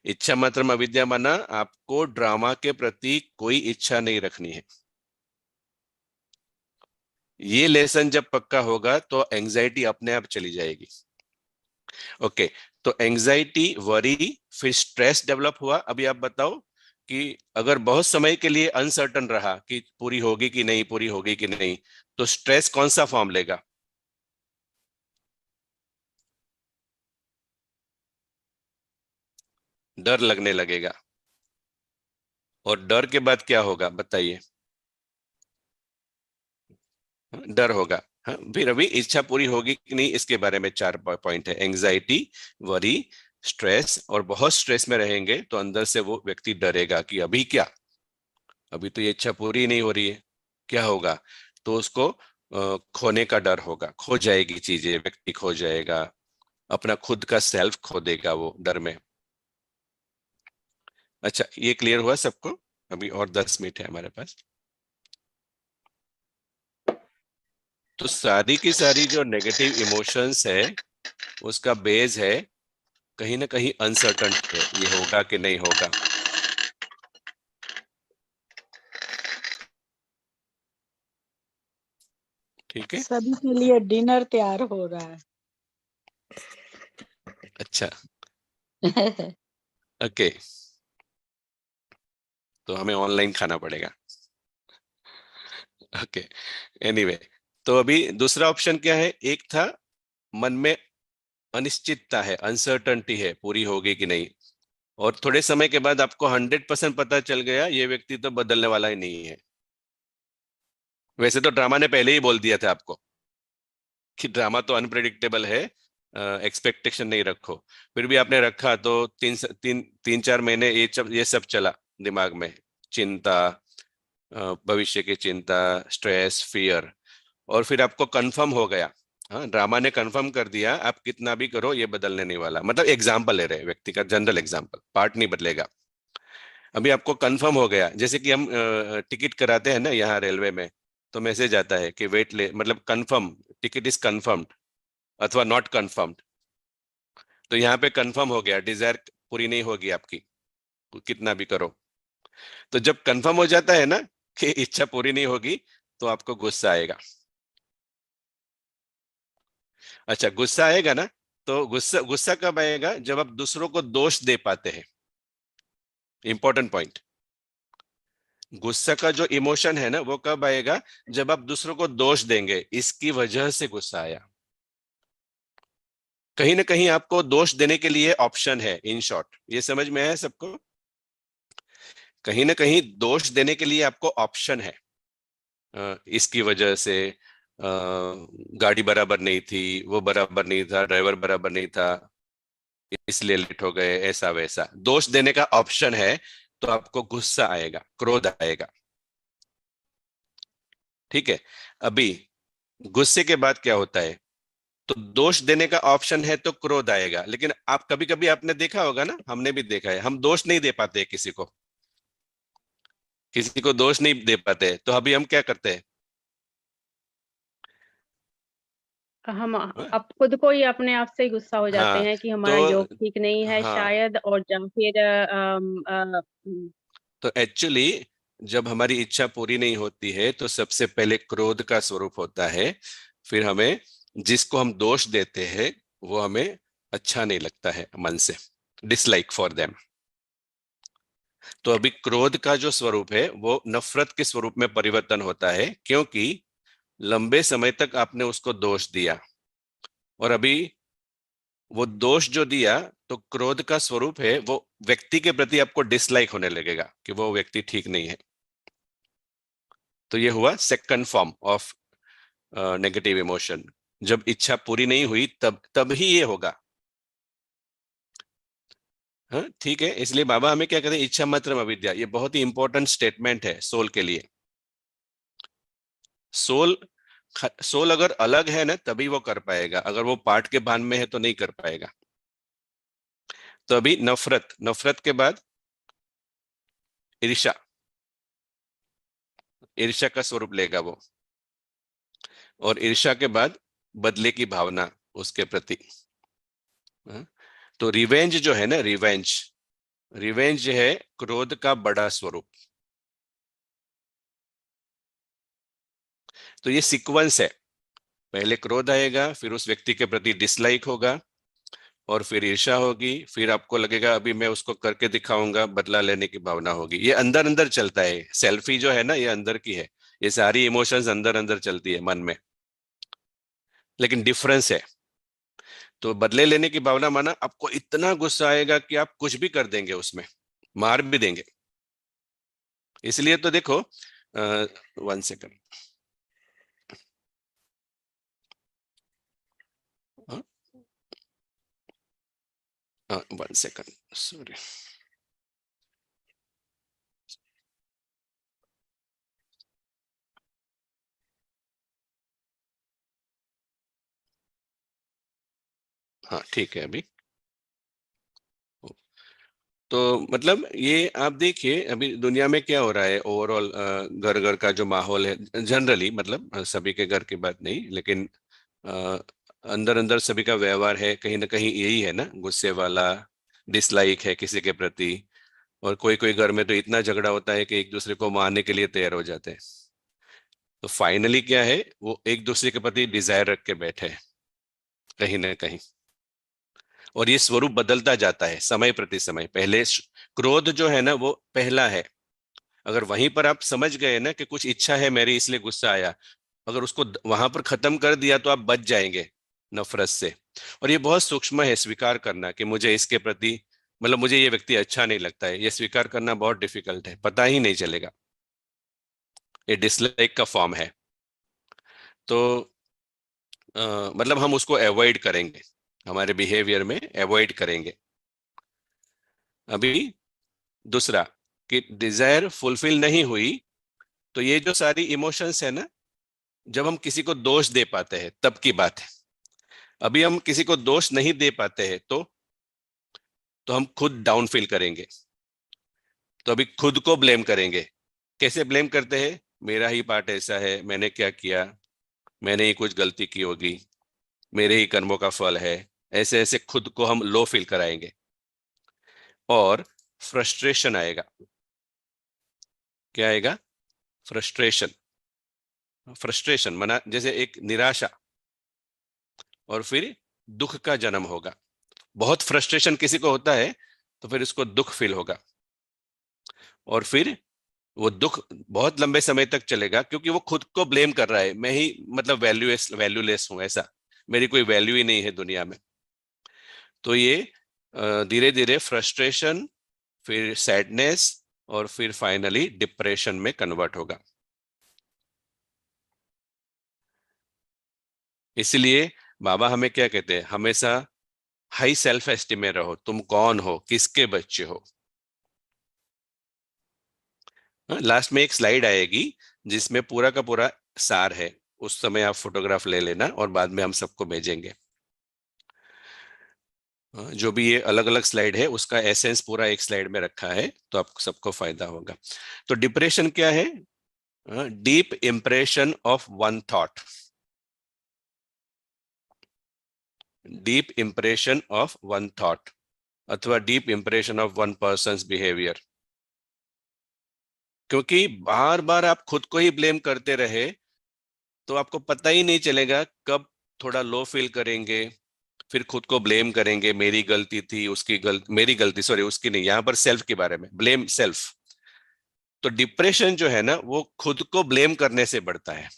इच्छा मात्रम अविद्या माना आपको ड्रामा के प्रति कोई इच्छा नहीं रखनी है। ये लेसन जब पक्का होगा तो एंजाइटी अपने आप चली जाएगी। ओके, तो एंजाइटी, वरी, फिर स्ट्रेस डेवलप हुआ। अभी आप बताओ कि अगर बहुत समय के लिए अनसर्टन रहा कि पूरी होगी कि नहीं, पूरी होगी कि नहीं, तो स्ट्रेस कौन सा फॉर्म लेगा? डर लगने लगेगा। और डर के बाद क्या होगा बताइए? डर होगा। हाँ, फिर अभी इच्छा पूरी होगी कि नहीं इसके बारे में 4 पॉइंट है, एंजाइटी, वरी, स्ट्रेस। और बहुत स्ट्रेस में रहेंगे तो अंदर से वो व्यक्ति डरेगा कि अभी क्या, अभी तो ये इच्छा पूरी नहीं हो रही है, क्या होगा। तो उसको खोने का डर होगा, खो जाएगी चीजें, व्यक्ति खो जाएगा, अपना खुद का सेल्फ खो देगा वो डर में। अच्छा, ये क्लियर हुआ सबको? अभी और 10 मिनट है हमारे पास। तो सारी की सारी जो नेगेटिव इमोशंस है उसका बेस है कहीं ना कहीं अनसर्टनटी है, ये होगा कि नहीं होगा। ठीक है, सभी के लिए डिनर तैयार हो रहा है। अच्छा, ओके, तो हमें ऑनलाइन खाना पड़ेगा। ओके, एनीवे, तो अभी दूसरा ऑप्शन क्या है? एक था मन में अनिश्चितता है, अनसर्टनटी है, पूरी होगी कि नहीं, और थोड़े समय के बाद आपको 100% पता चल गया ये व्यक्ति तो बदलने वाला ही नहीं है। वैसे तो ड्रामा ने पहले ही बोल दिया था आपको कि ड्रामा तो अनप्रेडिक्टेबल है, एक्सपेक्टेशन नहीं रखो, फिर भी आपने रखा, तो 3-4 महीने ये सब चला दिमाग में, चिंता, भविष्य की चिंता, स्ट्रेस, फियर, और फिर आपको कंफर्म हो गया हाँ, ड्रामा ने कंफर्म कर दिया, आप कितना भी करो ये बदलने नहीं वाला। मतलब एग्जाम्पल ले रहे हैं, व्यक्ति का जनरल एग्जाम्पल, पार्ट नहीं बदलेगा। अभी आपको कंफर्म हो गया, जैसे कि हम टिकट कराते हैं ना यहाँ रेलवे में, तो मैसेज आता है कि वेट ले, मतलब कंफर्म, टिकट इज कंफर्म्ड अथवा नॉट कंफर्म्ड। तो यहाँ पे कंफर्म हो गया, डिजायर पूरी नहीं होगी आपकी, कितना भी करो। तो जब कंफर्म हो जाता है ना कि इच्छा पूरी नहीं होगी, तो आपको गुस्सा आएगा। अच्छा, गुस्सा आएगा ना, तो गुस्सा गुस्सा कब आएगा? जब आप दूसरों को दोष दे पाते हैं। इंपॉर्टेंट पॉइंट, गुस्सा का जो इमोशन है ना वो कब आएगा? जब आप दूसरों को दोष देंगे, इसकी वजह से गुस्सा आया। कहीं ना कहीं आपको दोष देने के लिए ऑप्शन है। इन शॉर्ट, ये समझ में आया सबको? कहीं ना कहीं दोष देने के लिए आपको ऑप्शन है। इसकी वजह से गाड़ी बराबर नहीं थी, वो बराबर नहीं था, ड्राइवर बराबर नहीं था, इसलिए लेट हो गए, ऐसा वैसा दोष देने का ऑप्शन है। तो आपको गुस्सा आएगा, क्रोध आएगा। ठीक है। अभी गुस्से के बाद क्या होता है? तो दोष देने का ऑप्शन है तो क्रोध आएगा। लेकिन आप कभी कभी आपने देखा होगा ना, हमने भी देखा है, हम दोष नहीं दे पाते किसी को, किसी को दोष नहीं दे पाते। तो अभी हम क्या करते हैं? हम अब खुद को ही अपने आप से ही गुस्सा हो जाते हाँ, हैं कि हमारा योग ठीक नहीं है हाँ, शायद, और या फिर तो एक्चुअली जब हमारी इच्छा पूरी नहीं होती है तो सबसे पहले क्रोध का स्वरूप होता है। फिर हमें जिसको हम दोष देते हैं वो हमें अच्छा नहीं लगता है, मन से डिसलाइक फॉर देम। तो अभी क्रोध का जो स्वरूप है वो नफरत के स्वरूप में परिवर्तन होता है, क्योंकि लंबे समय तक आपने उसको दोष दिया, और अभी वो दोष जो दिया, तो क्रोध का स्वरूप है वो व्यक्ति के प्रति आपको डिसलाइक होने लगेगा कि वो व्यक्ति ठीक नहीं है। तो ये हुआ second form of negative emotion. जब इच्छा पूरी नहीं हुई तब ही ये होगा। हाँ, ठीक है। इसलिए बाबा हमें क्या कहते हैं? इच्छा मात्रम अविद्या। ये बहुत ही इंपॉर्टेंट स्टेटमेंट है सोल के लिए। सोल सोल अगर अलग है ना तभी वो कर पाएगा, अगर वो पार्ट के भान में है तो नहीं कर पाएगा। तो अभी नफरत, नफरत के बाद ईर्ष्या, ईर्ष्या का स्वरूप लेगा वो, और ईर्ष्या के बाद बदले की भावना उसके प्रति। हाँ? तो रिवेंज जो है ना, रिवेंज, रिवेंज है क्रोध का बड़ा स्वरूप। तो ये सीक्वेंस है, पहले क्रोध आएगा, फिर उस व्यक्ति के प्रति डिसलाइक होगा, और फिर ईर्ष्या होगी, फिर आपको लगेगा अभी मैं उसको करके दिखाऊंगा, बदला लेने की भावना होगी। ये अंदर अंदर चलता है। सेल्फी जो है ना ये अंदर की है, ये सारी इमोशंस अंदर अंदर चलती है मन में, लेकिन डिफरेंस है। तो बदले लेने की भावना माना आपको इतना गुस्सा आएगा कि आप कुछ भी कर देंगे, उसमें मार भी देंगे। इसलिए तो देखो, 1 सेकंड, हाँ 1 सेकंड, सॉरी। हाँ ठीक है। अभी तो मतलब ये आप देखिए अभी दुनिया में क्या हो रहा है ओवरऑल, घर घर का जो माहौल है जनरली, मतलब सभी के घर की बात नहीं, लेकिन अंदर अंदर सभी का व्यवहार है कहीं ना कहीं यही है ना, गुस्से वाला, डिसलाइक है किसी के प्रति। और कोई कोई घर में तो इतना झगड़ा होता है कि एक दूसरे को मारने के लिए तैयार हो जाते हैं। तो फाइनली क्या है, वो एक दूसरे के प्रति डिजायर रख के बैठे हैं कहीं ना कहीं। और ये स्वरूप बदलता जाता है समय प्रति समय। पहले क्रोध जो है ना वो पहला है, अगर वहीं पर आप समझ गए ना कि कुछ इच्छा है मेरी इसलिए गुस्सा आया, अगर उसको वहां पर खत्म कर दिया तो आप बच जाएंगे नफरत से। और ये बहुत सूक्ष्म है स्वीकार करना कि मुझे इसके प्रति, मतलब मुझे ये व्यक्ति अच्छा नहीं लगता है, ये स्वीकार करना बहुत डिफिकल्ट है, पता ही नहीं चलेगा। ये डिसलाइक का फॉर्म है। तो मतलब हम उसको अवॉइड करेंगे, हमारे बिहेवियर में अवॉइड करेंगे। अभी दूसरा कि डिजायर फुलफिल नहीं हुई, तो ये जो सारी इमोशंस है ना, जब हम किसी को दोष दे पाते हैं तब की बात है। अभी हम किसी को दोष नहीं दे पाते हैं तो हम खुद डाउन फील करेंगे, तो अभी खुद को ब्लेम करेंगे। कैसे ब्लेम करते हैं? मेरा ही पार्ट ऐसा है, मैंने क्या किया, मैंने ही कुछ गलती की होगी, मेरे ही कर्मों का फल है, ऐसे ऐसे खुद को हम लो फील कराएंगे। और फ्रस्ट्रेशन आएगा। क्या आएगा? फ्रस्ट्रेशन। फ्रस्ट्रेशन माना जैसे एक निराशा, और फिर दुख का जन्म होगा। बहुत फ्रस्ट्रेशन किसी को होता है तो फिर उसको दुख फील होगा, और फिर वो दुख बहुत लंबे समय तक चलेगा, क्योंकि वो खुद को ब्लेम कर रहा है, मैं ही मतलब वैल्यूलेस हूं, ऐसा मेरी कोई वैल्यू ही नहीं है दुनिया में। तो ये धीरे धीरे फ्रस्ट्रेशन, फिर सैडनेस, और फिर फाइनली डिप्रेशन में कन्वर्ट होगा। इसलिए बाबा हमें क्या कहते हैं? हमेशा हाई सेल्फ एस्टीम में रहो। तुम कौन हो, किसके बच्चे हो। लास्ट में एक स्लाइड आएगी जिसमें पूरा का पूरा सार है, उस समय आप फोटोग्राफ ले लेना और बाद में हम सबको भेजेंगे। जो भी ये अलग अलग स्लाइड है उसका एसेंस पूरा एक स्लाइड में रखा है, तो आपको सबको फायदा होगा। तो डिप्रेशन क्या है? Deep impression of one thought, deep impression of one thought, अथवा deep impression of one person's behaviour. क्योंकि बार बार आप खुद को ही ब्लेम करते रहे तो आपको पता ही नहीं चलेगा कब थोड़ा लो फील करेंगे, फिर खुद को ब्लेम करेंगे, मेरी गलती थी, उसकी गलती, मेरी गलती, सॉरी उसकी नहीं, यहां पर सेल्फ के बारे में, ब्लेम सेल्फ। तो डिप्रेशन जो है ना वो खुद को ब्लेम करने से बढ़ता है।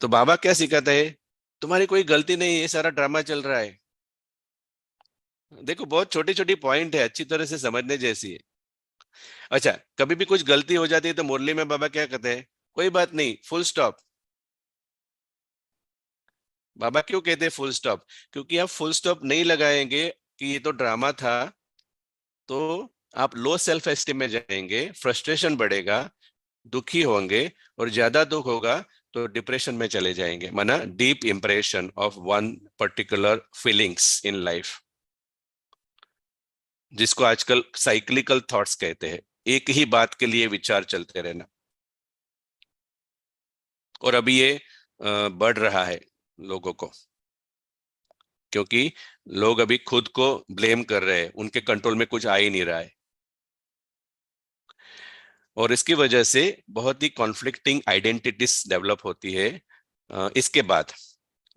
तो बाबा क्या सिखाता है? तुम्हारी कोई गलती नहीं, ये सारा ड्रामा चल रहा है। देखो बहुत छोटी छोटी पॉइंट है, अच्छी तरह से समझने जैसी है। अच्छा, कभी भी कुछ गलती हो जाती है तो मुरली में बाबा क्या कहते हैं? कोई बात नहीं, फुल स्टॉप। बाबा क्यों कहते हैं फुल स्टॉप? क्योंकि आप फुल स्टॉप नहीं लगाएंगे कि ये तो ड्रामा था, तो आप लो सेल्फ एस्टीम में जाएंगे, फ्रस्ट्रेशन बढ़ेगा, दुखी होंगे, और ज्यादा दुख होगा तो डिप्रेशन में चले जाएंगे, माना deep impression of one particular feelings in life, जिसको आजकल साइक्लिकल थॉट्स कहते हैं, एक ही बात के लिए विचार चलते रहना। और अभी ये बढ़ रहा है लोगों को, क्योंकि लोग अभी खुद को ब्लेम कर रहे हैं, उनके कंट्रोल में कुछ आ ही नहीं रहा है, और इसकी वजह से बहुत ही कॉन्फ्लिक्टिंग आइडेंटिटीज डेवलप होती है। इसके बाद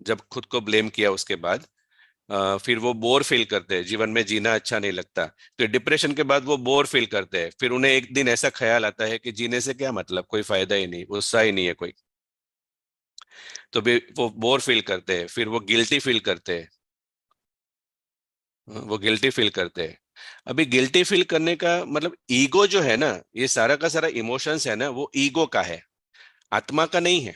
जब खुद को ब्लेम किया उसके बाद फिर वो बोर फील करते हैं, जीवन में जीना अच्छा नहीं लगता, तो डिप्रेशन के बाद वो बोर फील करते हैं, फिर उन्हें एक दिन ऐसा ख्याल आता है कि जीने से क्या मतलब, कोई फायदा ही नहीं, उत्साह ही नहीं है कोई, तो वो बोर फील करते हैं, फिर वो गिल्टी फील करते हैं, वो गिल्टी फील करते हैं। अभी गिल्टी फील करने का मतलब ईगो जो है ना, ये सारा का सारा इमोशंस है ना, वो ईगो का है, आत्मा का नहीं है।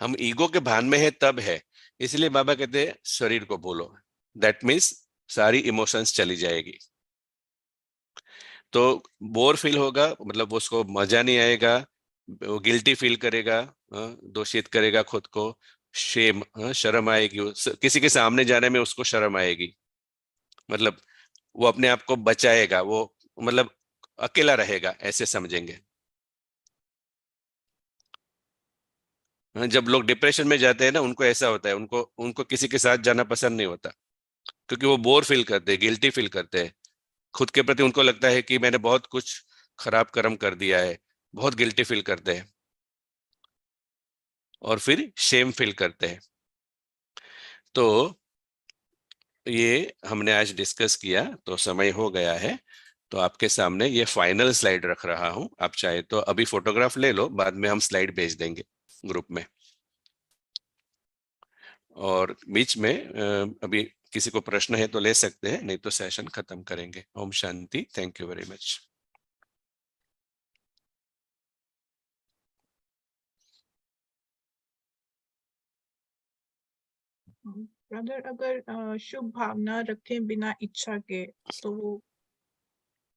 हम ईगो के भान में है तब है, इसलिए बाबा कहते हैं शरीर को बोलो, दैट मीन्स सारी इमोशंस चली जाएगी। तो बोर फील होगा, मतलब उसको मजा नहीं आएगा, वो गिल्टी फील करेगा, दोषित करेगा खुद को, शेम, शर्म आएगी, किसी के सामने जाने में उसको शर्म आएगी, मतलब वो अपने आप को बचाएगा, वो मतलब अकेला रहेगा, ऐसे समझेंगे। जब लोग डिप्रेशन में जाते हैं ना, उनको ऐसा होता है, उनको उनको किसी के साथ जाना पसंद नहीं होता, क्योंकि वो बोर फील करते हैं, गिल्टी फील करते हैं खुद के प्रति, उनको लगता है कि मैंने बहुत कुछ खराब कर्म कर दिया है, बहुत गिल्टी फील करते हैं, और फिर शेम फील करते हैं। तो ये हमने आज डिस्कस किया, तो समय हो गया है, तो आपके सामने ये फाइनल स्लाइड रख रहा हूं, आप चाहे तो अभी फोटोग्राफ ले लो, बाद में हम स्लाइड भेज देंगे ग्रुप में। और बीच में अभी किसी को प्रश्न है तो ले सकते हैं, नहीं तो सेशन खत्म करेंगे। Om Shanti, thank you very much. Brother, अगर शुभ भावना रखें बिना इच्छा के, तो वो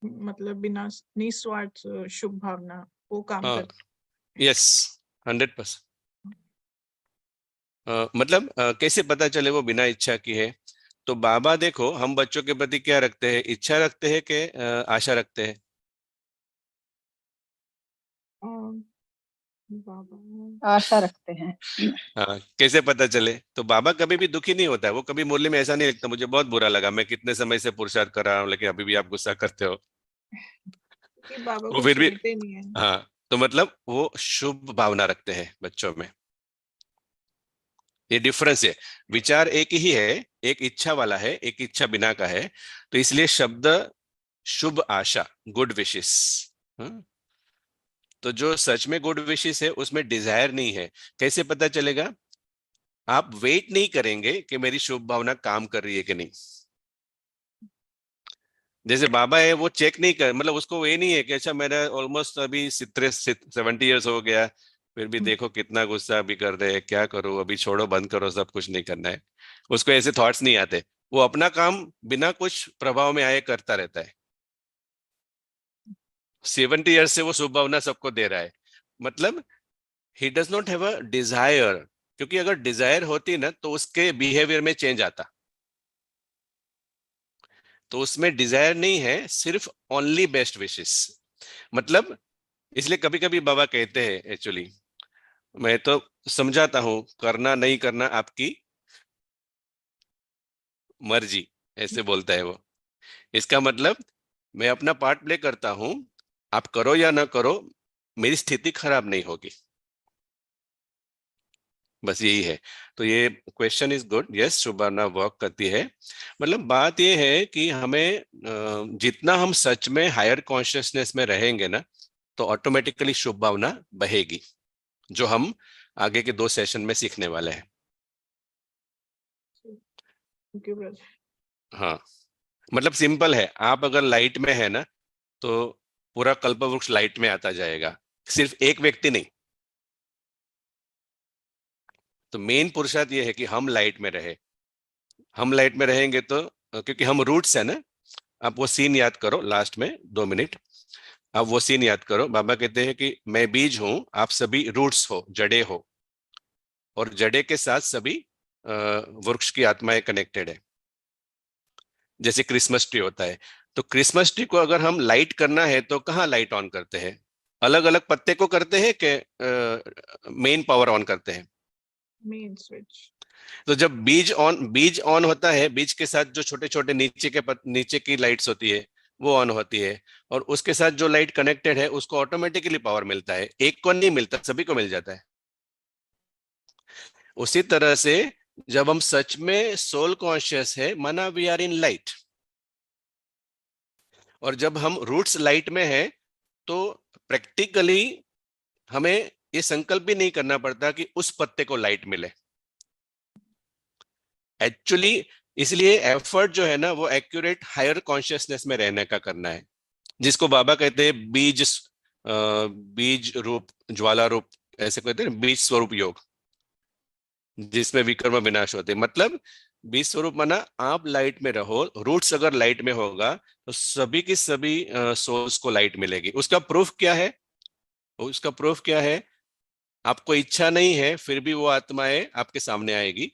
मतलब बिना निस्वार्थ शुभ भावना वो काम हाँ, करती यस, 100%। मतलब कैसे पता चले वो बिना इच्छा की है? तो बाबा देखो, हम बच्चों के प्रति क्या रखते हैं, इच्छा रखते हैं कि आशा रखते हैं? बाबा आशा रखते हैं। हाँ, कैसे पता चले? तो बाबा कभी भी दुखी नहीं होता है, वो कभी मुरली में ऐसा नहीं लिखता मुझे बहुत बुरा लगा, मैं कितने समय से पुरुषार्थ कर रहा हूँ लेकिन अभी भी आप गुस्सा करते हो। कि बाबा वो को फिर भी, सुनते नहीं है। हाँ, तो मतलब वो शुभ भावना रखते हैं बच्चों में। ये डिफरेंस है। विचार एक ही है, एक इच्छा वाला है, एक इच्छा बिना का है। तो इसलिए शब्द शुभ आशा, गुड विशेस। तो जो सच में गुड विशेस है उसमें डिजायर नहीं है। कैसे पता चलेगा? आप वेट नहीं करेंगे कि मेरी शुभ भावना काम कर रही है कि नहीं। जैसे बाबा है, वो चेक नहीं कर, मतलब उसको ये नहीं है कि अच्छा मेरा ऑलमोस्ट अभी 70 ईयर्स हो गया, फिर भी देखो कितना गुस्सा अभी कर रहे हैं, क्या करो, अभी छोड़ो, बंद करो, सब कुछ नहीं करना है। उसको ऐसे थॉट्स नहीं आते। वो अपना काम बिना कुछ प्रभाव में आए करता रहता है। 70 ईयर्स से वो शुभ भावना सबको दे रहा है। मतलब he does not have a desire. क्योंकि अगर डिजायर होती ना तो उसके बिहेवियर में चेंज आता। तो उसमें डिजायर नहीं है, सिर्फ ओनली बेस्ट विशेस। मतलब इसलिए कभी कभी बाबा कहते हैं, एक्चुअली मैं तो समझाता हूं, करना नहीं करना आपकी मर्जी, ऐसे बोलता है वो। इसका मतलब मैं अपना पार्ट प्ले करता हूं, आप करो या ना करो, मेरी स्थिति खराब नहीं होगी। बस यही है। तो ये क्वेश्चन इज गुड। यस, शुभावना वर्क करती है। मतलब बात ये है कि हमें जितना हम सच में हायर कॉन्शियसनेस में रहेंगे ना, तो ऑटोमेटिकली शुभ भावना बहेगी, जो हम आगे के 2 सेशन में सीखने वाले हैं। Okay brother. हाँ, मतलब सिंपल है, आप अगर लाइट में है ना तो पूरा कल्पवृक्ष लाइट में आता जाएगा, सिर्फ एक व्यक्ति नहीं। तो मेन पुरुषार्थ ये है कि हम लाइट में रहे। हम लाइट में रहेंगे तो क्योंकि हम रूट्स है ना। आप वो सीन याद करो, लास्ट में 2 मिनट आप वो सीन याद करो। बाबा कहते हैं कि मैं बीज हूं, आप सभी रूट्स हो, जड़े हो, और जड़े के साथ सभी वृक्ष की आत्माएं कनेक्टेड है। जैसे क्रिसमस ट्री होता है, तो क्रिसमस ट्री को अगर हम लाइट करना है तो कहाँ लाइट ऑन करते हैं? अलग अलग पत्ते को करते हैं कि मेन पावर ऑन करते हैं? Main switch. तो जब बीज ऑन होता है, बीज के साथ जो छोटे छोटे नीचे की लाइट्स होती है वो ऑन होती है, और उसके साथ जो लाइट कनेक्टेड है उसको ऑटोमेटिकली पावर मिलता है। एक को नहीं मिलता, सभी को मिल जाता है। उसी तरह से जब हम सच में सोल कॉन्शियस है, माना वी आर इन लाइट, और जब हम रूट्स लाइट में है, तो प्रैक्टिकली हमें ये संकल्प भी नहीं करना पड़ता कि उस पत्ते को लाइट मिले। एक्चुअली इसलिए एफर्ट जो है ना, वो एक्यूरेट हायर कॉन्शियसनेस में रहने का करना है, जिसको बाबा कहते हैं बीज रूप ज्वाला रूप, ऐसे कहते हैं बीज स्वरूप योग, जिसमें विकर्म विनाश होते हैं। मतलब बीज स्वरूप माना आप लाइट में रहो, रूट्स अगर लाइट में होगा तो सभी की सभी सोल्स को लाइट मिलेगी। उसका प्रूफ क्या है? उसका प्रूफ क्या है? आपको इच्छा नहीं है फिर भी वो आत्माएं आपके सामने आएगी।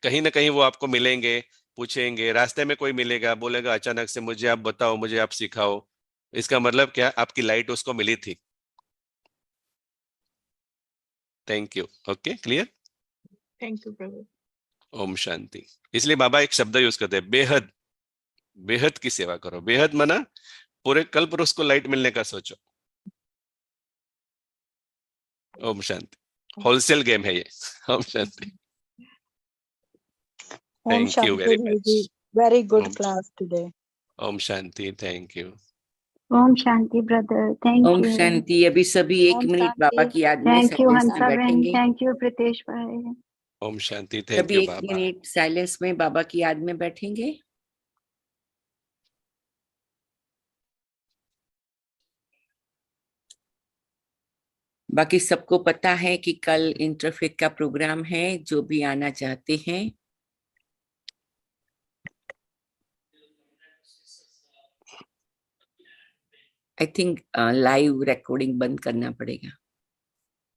कहीं ना कहीं वो आपको मिलेंगे, पूछेंगे, रास्ते में कोई मिलेगा, बोलेगा अचानक से मुझे आप बताओ, मुझे आप सिखाओ। इसका मतलब क्या? आपकी लाइट उसको मिली थी। Thank you. Okay, clear. Thank you brother. Om Shanti. इसलिए बाबा एक शब्द यूज करते हैं, बेहद। बेहद की सेवा करो। बेहद मना पूरे कल्प पुरुष को लाइट मिलने का सोचो। ओम शांति। होलसेल गेम है ये। Om Shanti. Om thank you Shanti very Bhai much. ji. Very good Om class today. Om Shanti. Thank you. Om Shanti, brother. Thank Om you. Shanti. अभी सभी 1 मिनट बाबा Shanti. की याद में Thank you, साइलेंस में Hansa Ben. बैठेंगे। Thank you, Pritesh Bhai. Om Shanti. Thank सभी you 1 Baba. Minute silence में बाबा की याद में बैठेंगे। बाकी सबको पता है कि कल इंटरफेथ का प्रोग्राम है, जो भी आना चाहते हैं। आई थिंक लाइव रिकॉर्डिंग बंद करना पड़ेगा।